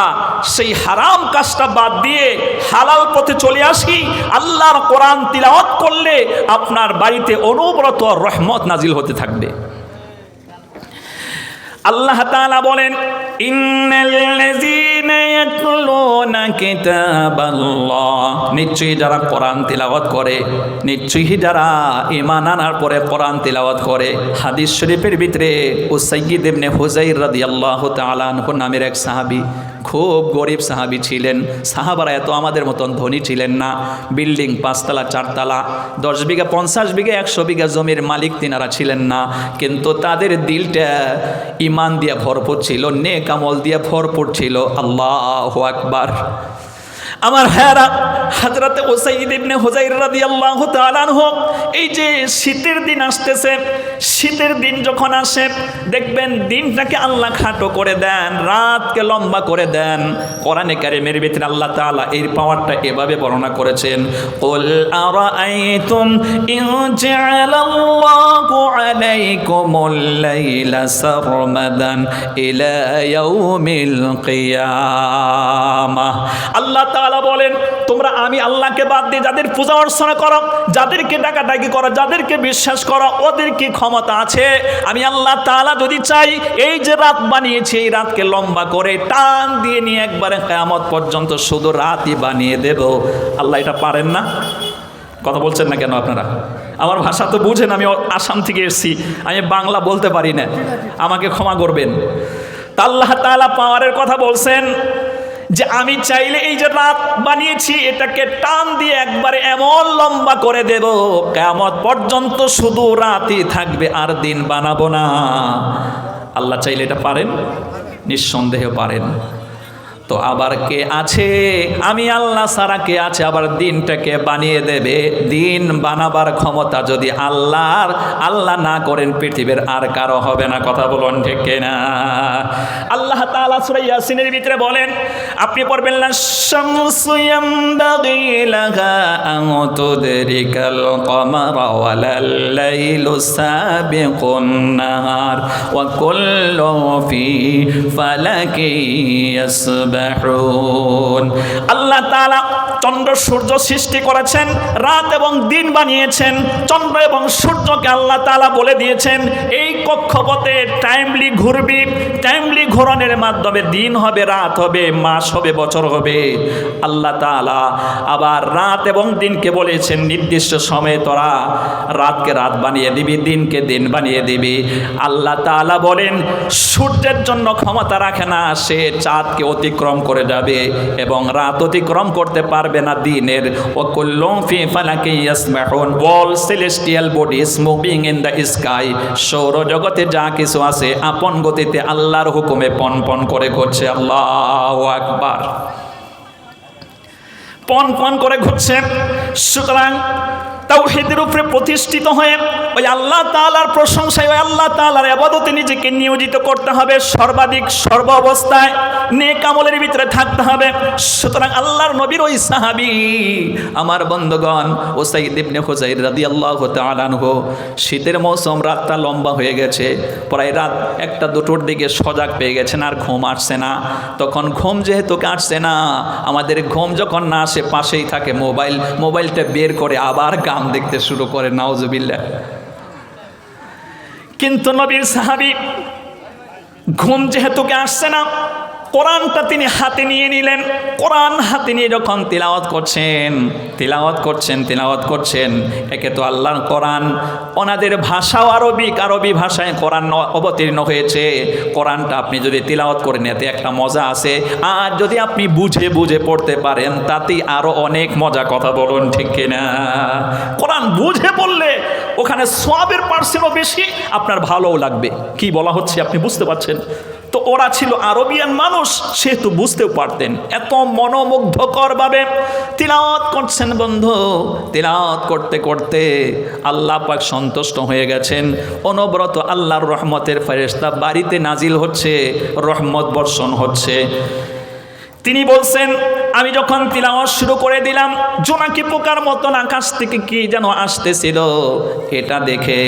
সেই হারাম কাজটা বাদ দিয়ে হালাল পথে চলে আসি। আল্লাহর কোরআন তিলাওয়াত করলে আপনার বাড়িতে অনবরত রহমত নাজিল হতে থাকবে। আল্লাহ তাআলা বলেন, ইন্নাল্লাযীনা ইয়াতলুনা কিতাবাল্লাহ, নিশ্চয়ই যারা কোরআন তিলাওয়াত করে, নিশ্চয়ই যারা ঈমান আনার পরে কোরআন তিলাওয়াত করে। হাদিস শরীফের ভিতরে উসাইয়্যিদ ইবনে হুযাইর রাদিয়াল্লাহু তাআলা আনহু নামের এক সাহাবী, খুব গরিব সাহাবী ছিলেন। সাহাবারা এত আমাদের মতন ধনী ছিলেন না। বিল্ডিং 5 তলা 4 তলা, 10 বিঘা 50 বিঘা 100 বিঘা জমির মালিক তিনারা ছিলেন না, কিন্তু তাদের দিলটা ঈমান দিয়ে ভরপুর ছিল, নেক আমল দিয়ে ভরপুর ছিল। আল্লাহু আকবার। আমার ভাইরা, হযরতে উসাইয়্যিদ ইবনে হুযাইর রাদিয়াল্লাহু তাআলা আনহু, এই যে শীতের দিন আসতেছে, শীতের দিন যখন আসে দেখবেন দিনটাকে আল্লাহ খাটো করে দেন, রাতকে লম্বা করে দেন। কোরআনে কারীমের ভিতরে আল্লাহ তাআলা এর পাওয়ারটা এভাবে বর্ণনা করেছেন, কুল আরাআইতুম ইন জাআলাল্লাহু আলাইকুমুল লাইলা সারমাদান ইলা ইয়াউমিল কিয়ামাহ। আল্লাহ তাআলা তাআলা বলেন, তোমরা আমি আল্লাহকে বাদ দিয়ে যাদের পূজা অর্চনা করো, যাদেরকে ডাকাডাকি করো, যাদেরকে বিশ্বাস করো, ওদের কি ক্ষমতা আছে? আমি আল্লাহ তাআলা যদি চাই, এই যে রাত বানিয়েছি, এই রাতকে লম্বা করে টান দিয়ে নিয়ে একবারে কিয়ামত পর্যন্ত শুধু রাতই বানিয়ে দেব। আল্লাহ এটা পারেন না? কথা বলছেন না কেন আপনারা? আমার ভাষা তো বুঝেন, আমি আসাম থেকে এসেছি, আমি বাংলা বলতে পারি না, আমাকে ক্ষমা করবেন। তা আল্লাহ তাআলা পাওয়ারের কথা বলছেন যে আমি চাইলে এই যে রাত বানিয়েছি এটাকে টান দিয়ে একবারে এমন লম্বা করে দেব, কিয়ামত পর্যন্ত শুধু রাতই থাকবে, আর দিন বানাবো না। আল্লাহ চাইলে এটা পারেন? নিঃসন্দেহে পারেন। তো আবার কে আছে? আমি আল্লাহ ছাড়া কে আছে আবার দিনটাকে বানিয়ে দেবে? দিন বানাবার ক্ষমতা যদি আল্লাহ না করেন, পৃথিবীর আর কারো হবে না। কথা বলুন ঠিক কিনা? আল্লাহ তাআলা সূরা ইয়াসিনের ভিতরে বলেন, আপনি পড়বেন না, শামসু ইয়ামবাগি লাহা আন তুদরিকাল কমারা ওয়ালাল লাইলু সাবিকুন নাহার ওয়া কুল্লু ফি ফালাকি ইয়াসবাহুন। আল্লাহ তাআলা চন্দ্র সূর্য সৃষ্টি করেছেন, রাত এবং দিন বানিয়েছেন। চন্দ্র এবং সূর্যকে আল্লাহ তাআলা বলে দিয়েছেন, এই কক্ষপথে টাইমলি ঘুরবি, টাইমলি ঘোরানোর মাধ্যমে দিন হবে, রাত হবে, মাস হবে, বছর হবে। আল্লাহ তাআলা আবার রাত এবং দিনকে বলেছেন, নির্দিষ্ট সময়ে তোরা রাতকে রাত বানিয়ে দিবি, দিনকে দিন বানিয়ে দিবি। আল্লাহ তাআলা বলেন, সূর্যের জন্য ক্ষমতা রাখে না, সে চাঁদকে অতিক্রম করে যাবে এবং রাত অতিক্রম করতে পারবে না দিনের। ওয়াকুল্লুম ফি ফালাকি ইয়াসবাহুন, all celestial bodies moving in the sky, সৌরজগতে যা কিছু আছে আপন গতিতে আল্লাহর হুকুমে পন করে ঘুরছে। আল্লাহু আকবার। পন করে ঘুরছে। সুতরাং তাওহীদের উপরে প্রতিষ্ঠিত হয়ে ওই আল্লাহ তাআলার প্রশংসায়, ওই আল্লাহ তাআলার ইবাদতে নিজেকে নিয়োজিত করতে হবে, সর্বাধিক সর্ব অবস্থায় নেক আমলের ভিতরে থাকতে হবে। সুতরাং আল্লাহর নবীর ওই সাহাবী আমার বন্ধুগণ, উসাইদ ইবনে হুযাইর রাদিয়াল্লাহু তাআলা আনহু, শীতের মৌসুম, রাতটা লম্বা হয়ে গেছে, প্রায় রাত 1টা-2টোর দিকে সজাগ পেয়ে গেছেন, আর ঘুম আসছে না। তখন ঘুম যেহেতু কাটছে না, আমাদের ঘুম যখন না আসে, পাশেই থাকে মোবাইলটা বের করে আবার গান দেখতে শুরু করে, নাউজুবিল্লাহ। কিন্তু নবীর সাহাবী ঘুম যেহেতু আসছে না, কোরআনটা তিনি হাতে নিয়ে নিলেন। কোরআন হাতে নিয়ে যখন তিলাওয়াত করছেন, একে তো আল্লাহর কোরআন, ওনাদের ভাষাও আরবি ভাষায় কোরআন অবতীর্ণ হয়েছে। কোরআনটা আপনি যদি তিলাওয়াত করেন, এতে একটা মজা আছে, আর যদি আপনি বুঝে পড়তে পারেন, তাতেই আরো অনেক মজা। কথা বলুন ঠিক কিনা? কোরআন বুঝে পড়লে ওখানে সওয়াবের পার্সেন্টও বেশি, আপনার ভালোও লাগবে। কি বলা হচ্ছে আপনি বুঝতে পারছেন তো? ওরা ছিল আরবিয়ান মানুষ, সেহেতু বুঝতেও পারতেন। এত মনোমুগ্ধকর ভাবে তিলাওয়াত করছেন বন্ধু। তিলাওয়াত করতে করতে আল্লাহ পাক সন্তুষ্ট হয়ে গেছেন। অনবরত আল্লাহর রহমতের ফেরেশতা বাড়িতে নাজিল হচ্ছে, রহমত বর্ষণ হচ্ছে। তিনি বলছেন, আমি যখন তিলাওয়াত শুরু করে দিলাম, জোনাকি পোকার মতন আকাশ থেকে কি যেন আসতেছিল। এটা দেখে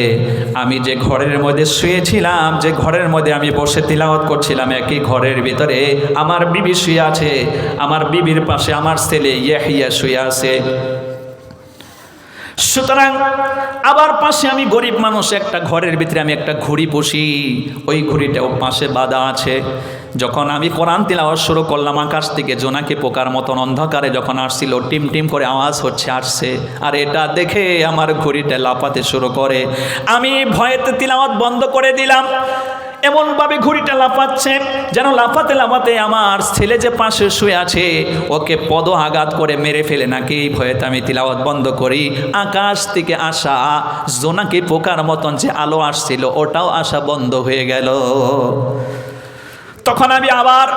আমি যে ঘরের মধ্যে শুয়েছিলাম, যে ঘরের মধ্যে আমি বসে তিলাওয়াত করছিলাম, একই ঘরের ভিতরে আমার বিবি শুয়ে আছে, আমার বিবির পাশে আমার ছেলে ইয়াহিয়া শুয়ে আছে। সুতরাং আবার পাশে আমি গরিব মানুষ, একটা ঘরের ভিতরে আমি একটা ঘড়ি পুষি, ওই ঘড়িটাও পাশে বাঁধা আছে। যখন আমি কোরআন তিলাওয়াত শুরু করলাম, আকাশ থেকে জোনাকি পোকার মতন অন্ধকারে যখন আসছিল, টিম করে আওয়াজ আসছে, আর এটা দেখে আমার ঘড়িটা লাফাতে শুরু করে। আমি ভয়েতে তিলাওয়াত বন্ধ করে দিলাম। এমনভাবে ঘড়িটা লাফাচ্ছে, যেন লাফাতে আমার ছেলে যে পাশে শুয়ে আছে, ওকে পদ আঘাত করে মেরে ফেলে নাকি, এই ভয়েতে আমি তিলাওয়াত বন্ধ করি। আকাশ থেকে আসা জোনাকি পোকার মতন যে আলো আসছিল, ওটাও আসা বন্ধ হয়ে গেল। তখন আমি আবার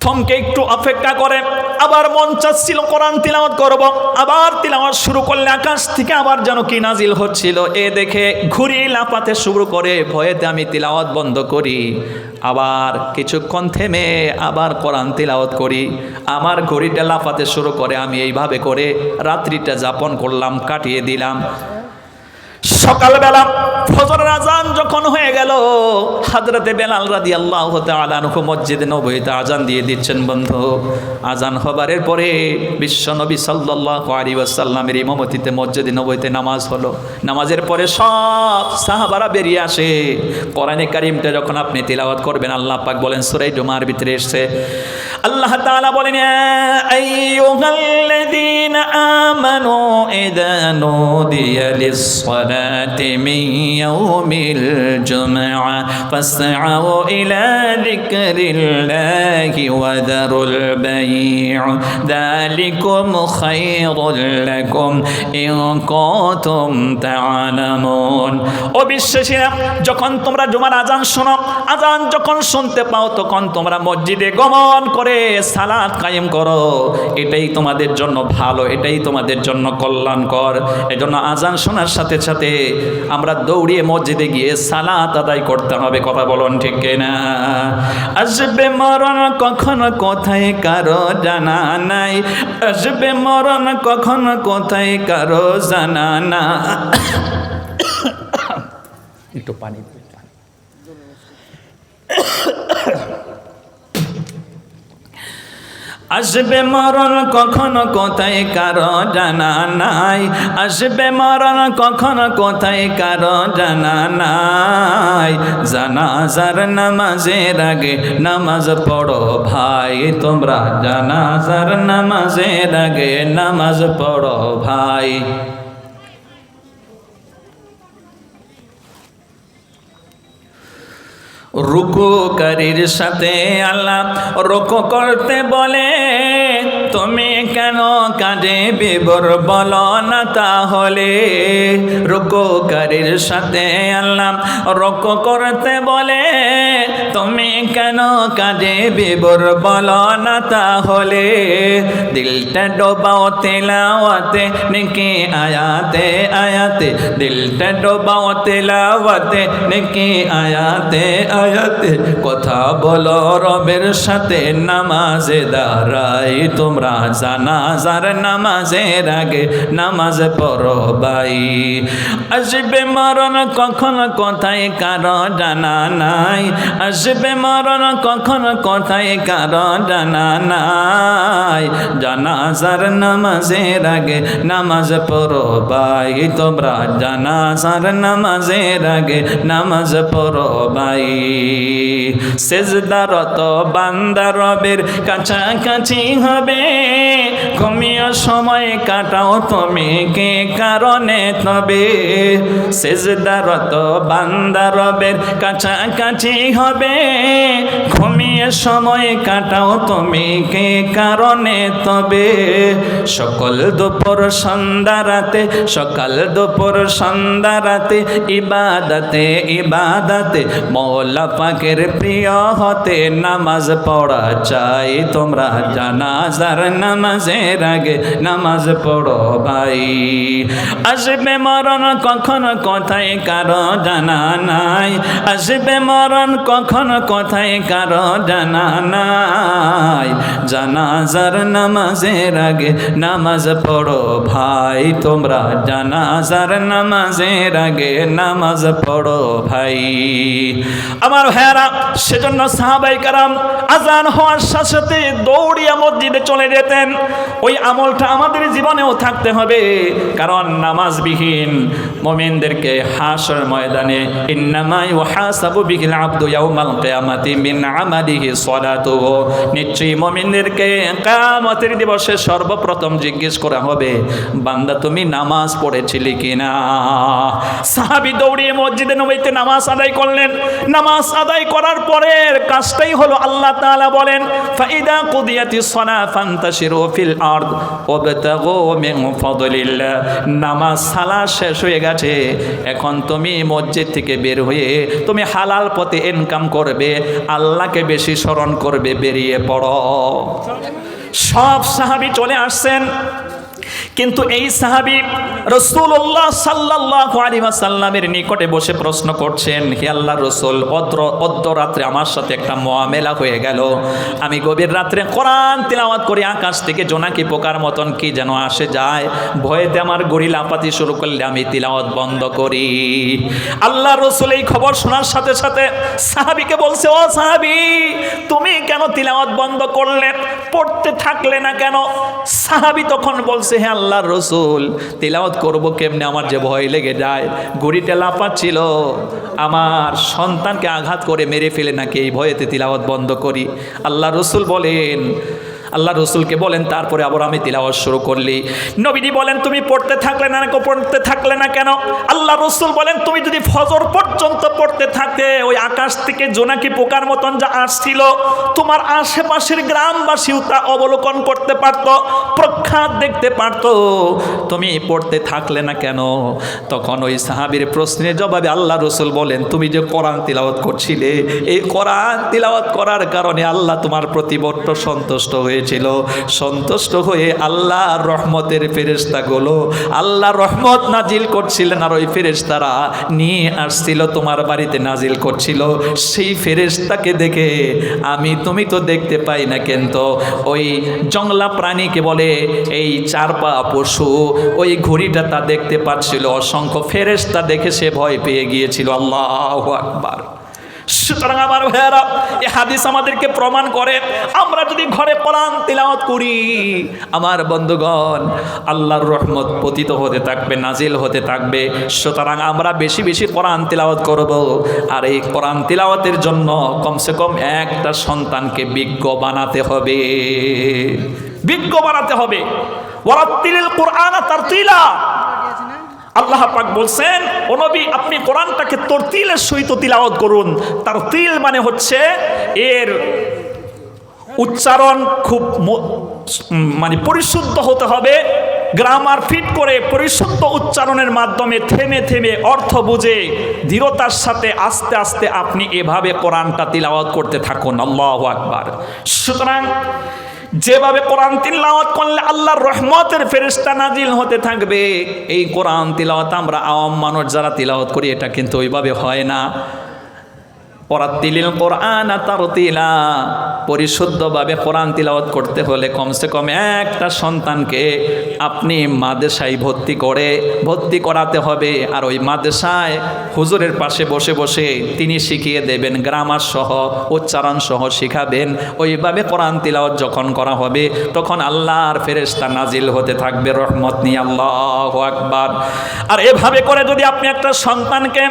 থমকে একটু অপেক্ষা করে, আবার মন চাচ্ছিল কোরআন তিলাওয়াত করব। আবার তিলাওয়াত শুরু করলে আকাশ থেকে আবার যেন কি নাজিল হচ্ছিল। এ দেখে ঘুরি লাফাতে শুরু করে, ভয়েতে আমি তিলাওয়াত বন্ধ করি। আবার কিছুক্ষণ থেমে আবার কোরআন তিলাওয়াত করি। আমার ঘড়িটা লাফাতে শুরু করে। আমি এইভাবে করে রাত্রিটা যাপন করলাম, কাটিয়ে দিলাম। সকালবেলা ফজরের আজান যখন হয়ে গেল, গেল হযরতে বেলাল রাদিয়াল্লাহু তাআলা আনহু মসজিদে নববীতে আজান দিয়ে দিচ্ছেন। বন্ধু, আজান হবারের পরে বিশ্বনবী সাল্লাল্লাহু আলাইহি ওয়াসাল্লামের ইমামতিতে মসজিদে নববীতে নামাজ হলো। নামাজের পরে সব সাহাবারা বেরিয়ে আসে। কোরআনে কারীমটা যখন আপনি তিলাওয়াত করবেন, আল্লাহ পাক বলেন সূরা জুমার ভিতরে এসেছে, আল্লাহ তাআলা বলেন আইয়ুহাল্লাযীনা আমানু ইযা নুদিয়া লিস-সালাতি মিন ইয়াউমিল জুমআ ফাসআউ ইলা যিকরিল্লাহি ওয়া যারুল বাই' যালিকুম খায়রুল লাকুম ইন কুনতুম তা'লামুন। ও বিশ্বাসীরা, যখন তোমরা জুমার আজান শোনো, আজান যখন শুনতে পাও, তখন তোমরা মসজিদে গমন করে সালাত কায়েম করো। এটাই তোমাদের জন্য ভালো, এটাই তোমাদের জন্য কল্যাণকর। এজন্য আজান শোনার সাথে সাথে আমরা দৌড়িয়ে মসজিদে গিয়ে সালাত আদায় করতে হবে। কথা বলুন ঠিক কিনা? আসবে মরণ কখন কোথায় কারো জানা নাই, আসবে মরণ কখন কোথায় কারো জানা না। একটু পানি আসবে মরণ কখন কোথায় কারো জানা নাই, আসবে মরণ কখন কোথায় কারো জানা নাই। জানাজার নামাজের আগে নামাজ পড়ো ভাই তোমরা, জানাজার নামাজের আগে নামাজ পড়ো ভাই। রুকুকারীর সাথে আল্লাহ রুকু করতে বলে, তুমি কেন কাঁদে বিবর বলো না তাহলে। রুকুকারীর সাথে আল্লাহ রুকু করতে বলে, তুমি কেন কাঁদে বিবর বলো না তাহলে। দিলটা ডোবাও তেলাওয়াতে নেকি আয়াতে আয়াতে, দিলটা ডোবাও তেলাওয়াতে নেকি আয়াতে আয়াতে। কথা বলো রবের সাথে নামাজে দাঁড়াই তোমরা, জানাজার নামাজের আগে নামাজ পড়ো ভাই। আসবে মরণ কখন কোথায় কারো জানা নাই, আসবে মরণ কখন কোথায় কারো জানা নাই। জানাজার নামাজের আগে নামাজ পড়ো ভাই তোমরা, জানাজার নামাজের আগে নামাজ পড়ো ভাই। সেজদারত বান্দা রবের কাছাকাছি হবে, ঘুমিয়ে সময় কাটাও তুমি কে কারণে তবে। সেজদারত বান্দা রবের কাছাকাছি হবে, ঘুমিয়ে সময় কাটাও তুমি কে কারণে তবে। সকল দুপুর সন্ধ্যা রাতে, সকাল দুপুর সন্ধ্যা রাতে ইবাদতে ইবাদতে মওলা পাকের প্রিয় হতে নামাজ পড়া চাই তোমরা, জানাজার নামাজের আগে নামাজ পড়ো ভাই। আসবে মরণ কখন কোথায় কারো জানা নাই, আসবে মরণ কখন কোথায় কারো জানা নাই। জানাজার নামাজের আগে নামাজ পড়ো ভাই তোমরা, জানাজার নামাজের আগে নামাজ পড়ো ভাই। আমার ভাইয়ারা, সেজন্য সাহাবায়ে কেরাম আজান হওয়ার সাথে সাথে দৌড়িয়া মসজিদে চলে যেতেন। ওই আমলটা আমাদের জীবনেও থাকতে হবে, কারণ নামাজবিহীন মুমিনদেরকে হাশর ময়দানে ইন্নামা ইউহাসাবু বিহিল আবদু ইয়াউমাল কিয়ামাতি মিন আমালিহি সালাতুহু, নিশ্চয়ই মুমিনদেরকে কিয়ামতের দিবসে সর্বপ্রথম জিজ্ঞেস করা হবে, বান্দা তুমি নামাজ পড়েছিলে কিনা। সাহাবী দৌড়িয়ে মসজিদে নববীতে নামাজ আদায় করলেন। নামাজ আদায় করার পরের কাজটাই হলো আল্লাহ তাআলা বলেন, ফাইদা কুদিয়াতিস সালাহ ফান্তাশিরু ফিল আরদ ওয়াবতাগু মিন ফাদলিল্লাহ। নামাজ সালাহ শেষ হয়ে গেছে, এখন তুমি মসজিদ থেকে বের হয়ে তুমি হালাল পথে ইনকাম করবে, আল্লাহকে বেশি স্মরণ করবে, বেরিয়ে পড়ো। সব সাহাবী চলে আসছেন। কিন্তু এই সাহাবী রাসূলুল্লাহ সাল্লাল্লাহু আলাইহি ওয়াসাল্লামের নিকটে বসে প্রশ্ন করছেন, হে আল্লাহর রাসূল, অর্ধরাত্রে আমার সাথে একটা মুআমেলা হয়ে গেল। আমি গভীর রাত্রে কোরআন তিলাওয়াত করি, আকাশ থেকে জোনাকি পোকার মতন কি যেন আসে যায়, ভয়েতে আমার গড়ি লাফাতে শুরু করলে আমি তিলাওয়াত বন্ধ করি। আল্লাহর রাসূল এই খবর শোনার সাথে সাথে সাহাবীকে বলছে, ও সাহাবী, তুমি কেন তিলাওয়াত বন্ধ করলে, পড়তে থাকলে না কেন? সাহাবী তখন বলছে, হে আল্লাহর রাসূল, তিলাওয়াত করব কেমনে, আমার যে ভয় লেগে যায়, ঘড়িটা লাফাচ্ছিল, আমার সন্তানকে আঘাত করে মেরে ফেলে নাকি, এই ভয়েতে তিলাওয়াত বন্ধ করি। আল্লাহর রাসূল বলেন, আল্লাহ রসুলকে বলেন, তারপরে আবার আমি তিলাওয়াত শুরু করলি। নবীজি বলেন, তুমি পড়তে থাকলে না কেন? আল্লাহ রসুল বলেন, তুমি যদি ফজর পর্যন্ত পড়তে থাকতে, ওই আকাশ থেকে জোনাকি পোকার মতন যা আসছিল, তোমার আশেপাশের গ্রামবাসীও তা অবলোকন করতে পারত, প্রখ্যাত দেখতে পারত, তুমি পড়তে থাকলে না কেন? তখন ওই সাহাবীর প্রশ্নের জবাবে আল্লাহ রসুল বলেন, তুমি যে কোরআন তিলাওয়াত করছিলে, এই কোরআন তিলাওয়াত করার কারণে আল্লাহ তোমার প্রতি বড্ড সন্তুষ্ট হয়েছিল। সন্তুষ্ট হয়ে আল্লাহর রহমতের ফেরেশতাগুলো আল্লাহ রহমত নাজিল করছিলেন, আর ওই ফেরেশতারা নিয়ে আসছিল তোমার বাড়িতে নাজিল করছিল। সেই ফেরেশতাকে দেখে তুমি তো দেখতে পাই না, কিন্তু ওই জংলা প্রাণীকে বলে এই চার পা পশু, ওই ঘড়িটা তা দেখতে পাচ্ছিল। অসংখ্য ফেরেশতা দেখে সে ভয় পেয়ে গিয়েছিল। আল্লাহু আকবার। সুতরাং আমার ভাইয়েরা, এই হাদিস আমাদেরকে প্রমাণ করে, আমরা যদি ঘরে কোরআন তিলাওয়াত করি, আমার বন্ধুগণ, আল্লাহর রহমত পতিত হতে থাকবে, নাজিল হতে থাকবে। সুতরাং আমরা বেশি বেশি কোরআন তিলাওয়াত করব, আর এই কোরআন তিলাওয়াতের জন্য কমসে কম একটা সন্তানকে বিজ্ঞ বানাতে হবে, বিজ্ঞ বানাতে হবে। ওয়ারাত্তিলিল কুরআনা তারতিলা। আল্লাহ পাক বলছেন, ও নবী, আপনি কোরআনটাকে তরতিলের সহিত তিলাওয়াত করুন। তারতিল মানে হচ্ছে এর উচ্চারণ খুব পরিশুদ্ধ হতে হবে, গ্রামার ফিট করে পরিশুদ্ধ উচ্চারণের মাধ্যমে থেমে থেমে অর্থ বুঝে দৃঢ়তার সাথে আস্তে আস্তে আপনি এভাবে কোরআনটা তিলাওয়াত করতে থাকুন। আল্লাহু আকবার। সুতরাং যেভাবে কোরআন তিলাওয়াত করলে আল্লাহর রহমতের ফেরেশতা নাজিল হতে থাকবে, এই কোরআন তিলাওয়াত আমরা আওয়াম মানুষ যারা তিলাওয়াত করি, এটা কিন্তু ওইভাবে হয় না। ওয়ারাত্তিলিল কুরআনা তারতিলা, পরিশুদ্ধভাবে কোরআন তিলাওয়াত করতে হলে কমসে কম একটা সন্তানকে আপনি মাদ্রাসায় ভর্তি করাতে হবে। আর ওই মাদ্রাসায় হুজুরের পাশে বসে বসে তিনি শিখিয়ে দেবেন, গ্রামার সহ উচ্চারণ সহ শিখাবেন। ওইভাবে কোরআন তিলাওয়াত যখন করা হবে, তখন আল্লাহর ফেরেশতা নাজিল হতে থাকবে রহমত নিয়ে। আল্লাহু আকবার। আর এভাবে করে যদি আপনি একটা সন্তানকে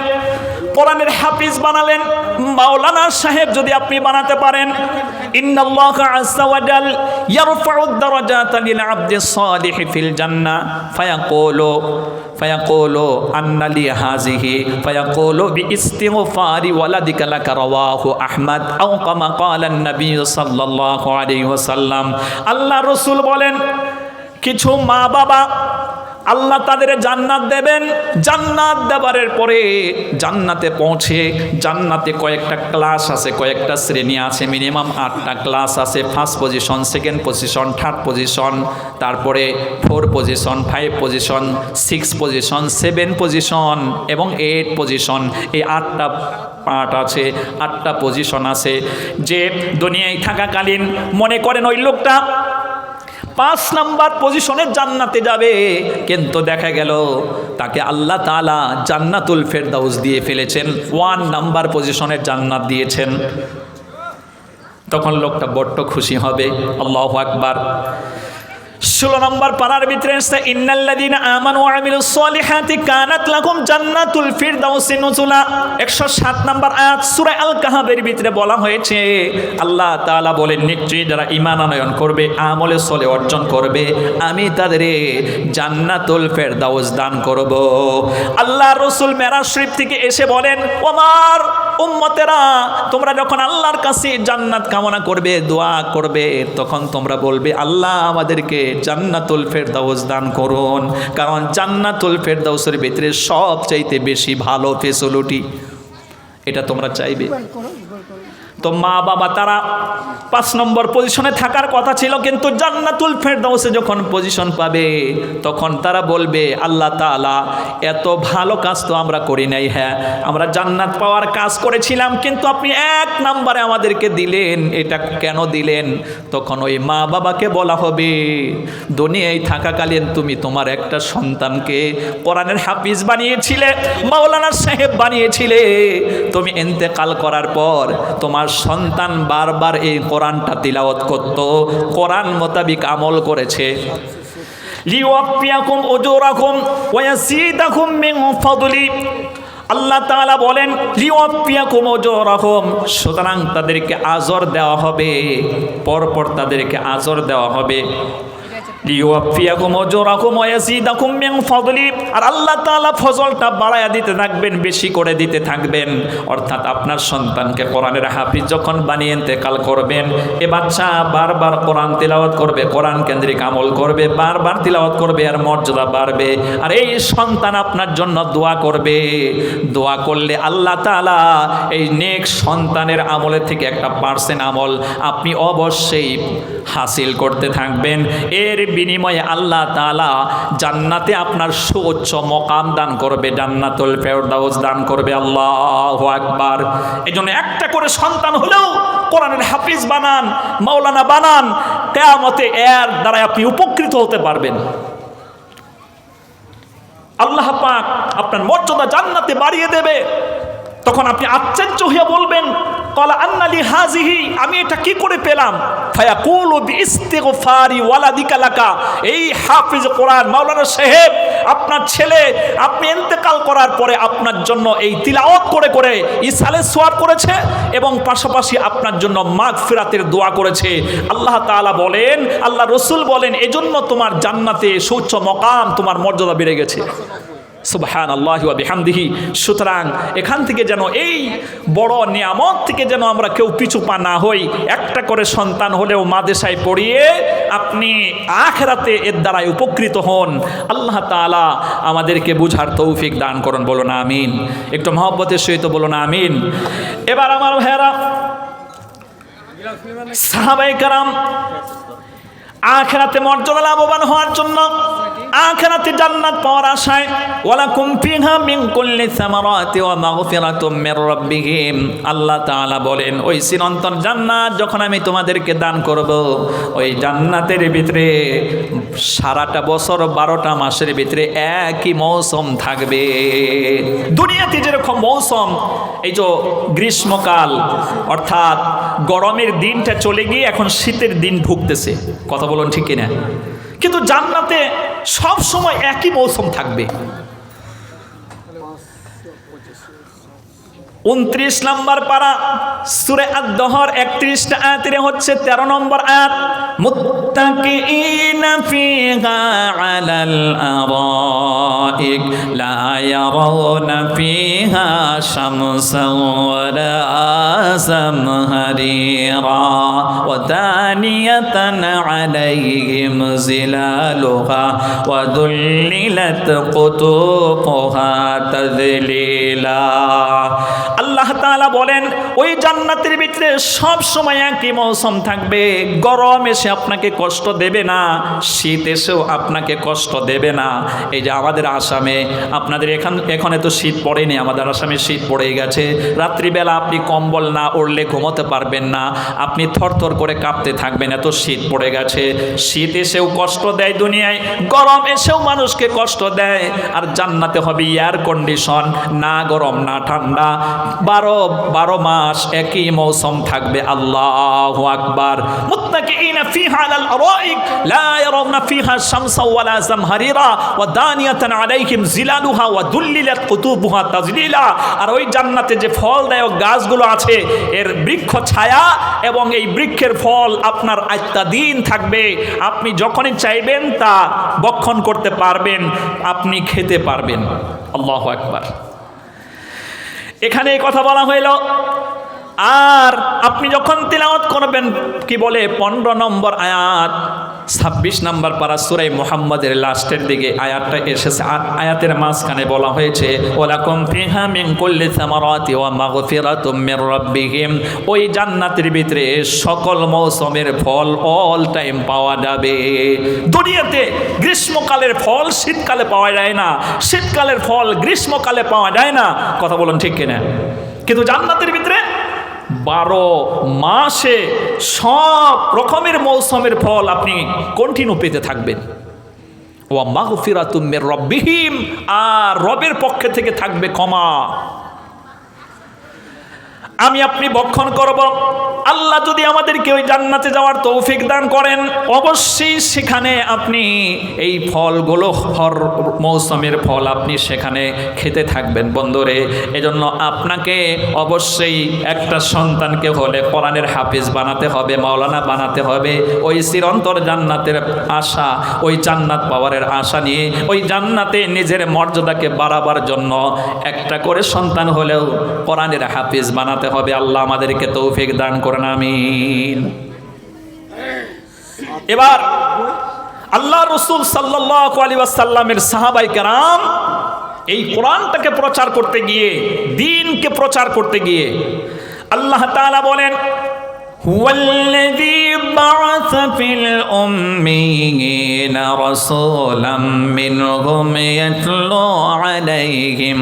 কোরআনের হাফিজ বানালেন, মাওলানা সাহেব যদি আপনি বানাতে পারেন, ইন্নাল্লাহা আযজা ওয়া জাল ইয়ারফাউদ দারাজাতা লিল আবদিস সালিহি ফিল জান্নাহ ফায়াকুলু আন্না লি হাযিহি ফায়াকুলু বিইস্তিগফারি ওয়ালাদিকা লাকা রাওয়াহু আহমদ আও কামা ক্বালা an-নবী সাল্লাল্লাহু আলাইহি ওয়াসাল্লাম। আল্লাহ রাসূল বলেন, কিছু মা বাবা আল্লাহ তাদের জান্নাত দেবেন। জান্নাত দেওয়ার পরে জান্নাতে পৌঁছে, জান্নাতে কয়েকটা ক্লাস আছে, কয়েকটা শ্রেণী আছে, মিনিমাম 8টা ক্লাস আছে। First position, second position, third position, তারপরে 4 পজিশন, 5 পজিশন, 6 পজিশন, 7 পজিশন এবং 8 পজিশন। এই 8টা পার্ট আছে, 8টা পজিশন আছে। যে দুনিয়ায় থাকাকালীন মনে করেন ওই লোকটা 5 নাম্বার পজিশনে জান্নাতে যাবে, কিন্তু দেখা গেল তাকে আল্লাহ তাআলা জান্নাতুল ফেরদাউস দিয়ে ফেলেছেন, 1 নাম্বার পজিশনের জান্নাত দিয়েছেন। তখন লোকটা বড্ড খুশি হবে। আল্লাহু আকবার। 16 নম্বর পারার ভিতরে আছে, ইন্নাল্লাযীনা আমানু ওয়া আমিলুস সলিহাতি কানাত লাহুম জান্নাতুল ফিরদাউসি নুজুলা। 107 নম্বর আয়াত সূরা আল কাহাফের ভিতরে বলা হয়েছে, আল্লাহ তাআলা বলেন, নিশ্চয়ই যারা ঈমান আনয়ন করবে, আমলে সলেহ অর্জন করবে, আমি তাদের জান্নাতুল ফিরদাউস দান করব। আল্লাহর রাসূল মেরাজ শরীফ থেকে এসে বলেন, ওমার উম্মতেরা, তোমরা যখন আল্লাহর কাছে জান্নাত কামনা করবে, দোয়া করবে, তখন তোমরা বলবে, আল্লাহ আমাদেরকে জান্নাতুল ফেরদাউস দান করুন। কারণ জান্নাতুল ফেরদাউসের ভিতরে সবচাইতে বেশি ভালো ফেসিলিটি, এটা তোমরা চাইবে? তো মা বাবা তারা 5 নম্বর পজিশনে থাকার কথা ছিল, কিন্তু জান্নাতুল ফেরদাউসে যখন পজিশন পাবে তখন তারা বলবে, আল্লাহ তাআলা এত ভালো কাজ তো আমরা করি নাই, হ্যাঁ আমরা জান্নাত পাওয়ার কাজ করেছিলাম, কিন্তু আপনি 1 নম্বরে আমাদেরকে দিলেন, এটা কেন দিলেন? তখন ওই মা বাবাকে বলা হবে, দুনিয়ায় থাকাকালীন তুমি তোমার একটা সন্তানকে কোরআনের হাফিজ বানিয়েছিলে, মাওলানা সাহেব বানিয়েছিলে, তুমি ইন্তেকাল করার পর তোমার সন্তান বারবার এই কোরআনটা তিলাওয়াত করত, কোরআন মোতাবিক আমল করেছে। লিওয়াফিয়াকুম উজুরাকুম ওয়া ইয়াসিদাকুম মিন ফাদলি, আল্লাহ তাআলা বলেন লিওয়াফিয়াকুম উজুরাকুম, সুতরাং তাদেরকে আজর দেওয়া হবে, পরপর তাদেরকে আজর দেওয়া হবে। লিওয়াফিয়াকুম উজুরাকুম ওয়া ইয়াসিদাকুম মিন ফাদলি, আর আল্লাহ তাআলা ফজলটা বাড়ায়া দিতে থাকবেন, বেশি করে দিতে থাকবেন। অর্থাৎ আপনার সন্তানকে কোরআনের হাফিজ যখন বানিয়ে ইন্তেকাল করবেন, এ বাচ্চা বারবার কোরআন তিলাওয়াত করবে, কোরআন কেন্দ্রিক আমল করবে, বারবার তিলাওয়াত করবে, আর মর্যাদা বাড়বে। আর এই সন্তান আপনার জন্য দোয়া করবে, দোয়া করলে আল্লাহ তাআলা এই নেক সন্তানের আমলের থেকে একটা % আমল আপনি অবশ্যই হাসিল করতে থাকবেন। এর বিনিময়ে আল্লাহ তাআলা জান্নাতে আপনার সুউচ্চ মকাম দান করবে, জান্নাতুল ফেরদাউস দান করবে। আল্লাহু আকবার। এজন্য একটা করে সন্তান হলেও কোরআনের হাফিজ বানান, মাওলানা বানান, কিয়ামতে এর দ্বারা আপনি উপকৃত হতে পারবেন। আল্লাহ পাক আপনার মর্যাদা জান্নাতে বাড়িয়ে দেবে। তখন আপনি আশ্চর্য হয়ে বলবেন, ক্বালা আন্না লি হাযিহি, আমি এটা কি করে পেলাম? ফায়াকুলু বিইস্তিগফারি ওয়ালাদিকা লাকা, এই হাফিজ কোরআন মাওলানা সাহেব আপনার ছেলে আপনি ইন্তেকাল করার পরে আপনার জন্য এই তিলাওয়াত করে করে ইসালে সোয়াব করেছে এবং পাশাপাশি আপনার জন্য মাগফিরাতের দোয়া করেছে। আল্লাহ তাআলা বলেন, আল্লাহ রাসূল বলেন, এজন্য তোমার জান্নাতে সুউচ্চ মকাম, তোমার মর্যাদা বেড়ে গেছে। সুবহানাল্লাহি ওয়া বিহামদিহি। সুতরাং এখান থেকে যেন এই বড় নিয়ামত থেকে যেন আমরা কেউ পিছু পা না হই। একটা করে সন্তান হলেও মাদ্রাসায় পড়িয়ে আপনি আখিরাতে এর দ্বারাই উপকৃত হন। আল্লাহ তাআলা আমাদেরকে বুঝার তৌফিক দান করুন, বলুন আমিন। একটু মহব্বতের সহিত বলুন আমিন। এবার আমার ভাইয়েরা, সাহাবায়ে কেরাম আখিরাতে মর্যাদা লাভবান হওয়ার জন্য, আখিরাতে জান্নাত পাওয়ার আশায়, ওয়ালাকুম ফিহা মিন কুল্লি সামারাতি ওয়া মাগফিরাতুম মির রাব্বিহিম, আল্লাহ তাআলা বলেন ওই চিরন্তন জান্নাত যখন আমি তোমাদেরকে দান করব, ওই জান্নাতের ভিতরে সারাটা বছর 12টা মাসের ভিতরে একই মৌসুম থাকবে। দুনিয়াতে যেরকম মৌসুম, এই যে গ্রীষ্মকাল অর্থাৎ গরমের দিনটা চলে গিয়ে এখন শীতের দিন ঢুকতেছে, কথা বলুন ঠিক কিনা? কিন্তু জান্নাতে সব সময় একই মৌসুম থাকবে। 29 নম্বর পারা সূরা আদ-দহর 31টা আয়াতের হচ্ছে 13 নম্বর আয়াত, মুত্তাকিইনা ফিহা আলাল আরাইক লা ইয়ারাউনা ফিহা শামসান ওয়ালা জামহারিরা ওয়া দানিয়াতান আলাইহিম জিলালুহা ওয়া দুল্লিলাত কুতুবুহা তাযলিলা। আল্লাহ তাআলা বলেন ওই জান্নাতের ভিতরে সব সময় একই মৌসুম থাকবে। গরম এসে আপনাকে কষ্ট দেবে না, শীত এসেও আপনাকে কষ্ট দেবে না। এই যে আমাদের আসামে, আপনাদের এখানে তো শীত পড়েনি, আমাদের আসামে শীত পড়ে গেছে। রাত্রিবেলা আপনি কম্বল না ওড়লে ঘুমোতে পারবেন না, আপনি থরথর করে কাঁপতে থাকবেন, এত শীত পড়ে গেছে। শীত এসেও কষ্ট দেয় দুনিয়ায়, গরম এসেও মানুষকে কষ্ট দেয়। আর জান্নাতে হবে এয়ার কন্ডিশন, না গরম না ঠান্ডা, 12 মাস একই মৌসুম থাকবে। আল্লাহু আকবার। মুত্তাকিইনা ফিহা আলাল আরাইক লা ইয়ারাউনা ফিহা শামসা ওয়ালা জামহারিরা ওয়া দানিয়াতান আলাইহিম জিলালুহা ওয়া দুল্লিলাত কুতুবুহা তাযলিলা। আর ওই জান্নাতে যে ফলদায়ক গাছগুলো আছে, এর বৃক্ষ ছায়া এবং এই বৃক্ষের ফল আপনার আত্মাদিন থাকবে। আপনি যখনই চাইবেন তা ভক্ষণ করতে পারবেন, আপনি খেতে পারবেন। আল্লাহু আকবার। এখানে এই কথা বলা হইল। আর আপনি যখন তিলাওয়াত করবেন, কি বলে 15 নম্বর আয়াত, 26 নম্বর পারা সূরা মুহাম্মাদের লাস্টের দিকে আয়াতটা এসেছে। আয়াতের মাঝখানে বলা হয়েছে ওয়ালাকুম ফিহা মিন কুল্লি সামারাতি ওয়া মাগফিরাতুম মির রাব্বিহিম। ওই জান্নাতের ভিতরে সকল মৌসুমের ফল অল টাইম পাওয়া যাবে। দুনিয়াতে গ্রীষ্মকালের ফল শীতকালে পাওয়া যায় না, শীতকালের ফল গ্রীষ্মকালে পাওয়া যায় না, কথা বলুন ঠিক কিনা? কিন্তু জান্নাতের ভিতরে 12 মাসে সব রকমের মৌসুমের ফল আপনি কন্টিনিউ পেতে থাকবেন। ওয়া মাগফিরাতুম মির রাব্বিহিম, আর রবের পক্ষ থেকে থাকবে ক্ষমা। আমি আপনি ভক্ষণ করব। আল্লাহ যদি আমাদেরকে ওই জান্নাতে যাওয়ার তৌফিক দান করেন, অবশ্যই সেখানে আপনি এই ফলগুলো, হর মৌসুমের ফল আপনি সেখানে খেতে থাকবেন। বন্ধুরে, এজন্য আপনাকে অবশ্যই একটা সন্তানকে হলে কোরআনের হাফিজ বানাতে হবে, মাওলানা বানাতে হবে। ওই চিরন্তর জান্নাতের আশা, ওই জান্নাত পাওয়ারের আশা নিয়ে ওই জান্নাতে নিজের মর্যাদাকে বাড়াবার জন্য একটা করে সন্তান হলেও কোরআনের হাফিজ বানাতে হবে। আল্লাহ আমাদেরকে তৌফিক দান করেন, আমিন। এবার আল্লাহ রাসূল সাল্লাল্লাহু আলাইহি ওয়াসাল্লামের সাহাবায়ে কেরাম এই কোরআনটাকে প্রচার করতে গিয়ে, দ্বীনকে প্রচার করতে গিয়ে আল্লাহ তাআলা বলেন হুয়াল্লাযী বা'আসা ফিল উম্মিয়িনা রাসূলাম মিনহুম ইয়াতলু আলাইহিম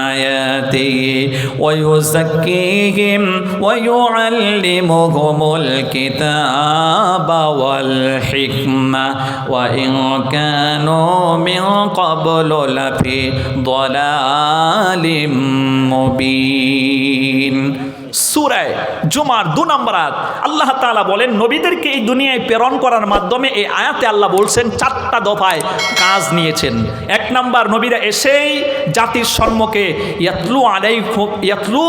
আয়াতিহি ওয়া ইউযাক্কিহিম ওয়া ইউআল্লিমুহুমুল কিতাবা ওয়াল হিকমা ওয়া ইন কানু মিন ক্বাবলু লাফি যালালিম মুবিন। সূরা জুমার 2 নম্বর আয়াত আল্লাহ তাআলা বলেন, নবীদেরকে এই দুনিয়ায় প্রেরণ করার মাধ্যমে এই আয়াতে আল্লাহ বলছেন 4টা দফায় কাজ নিয়েছেন। 1 নম্বর, নবীরা এসেই জাতির সম্মুখে ইয়াতলু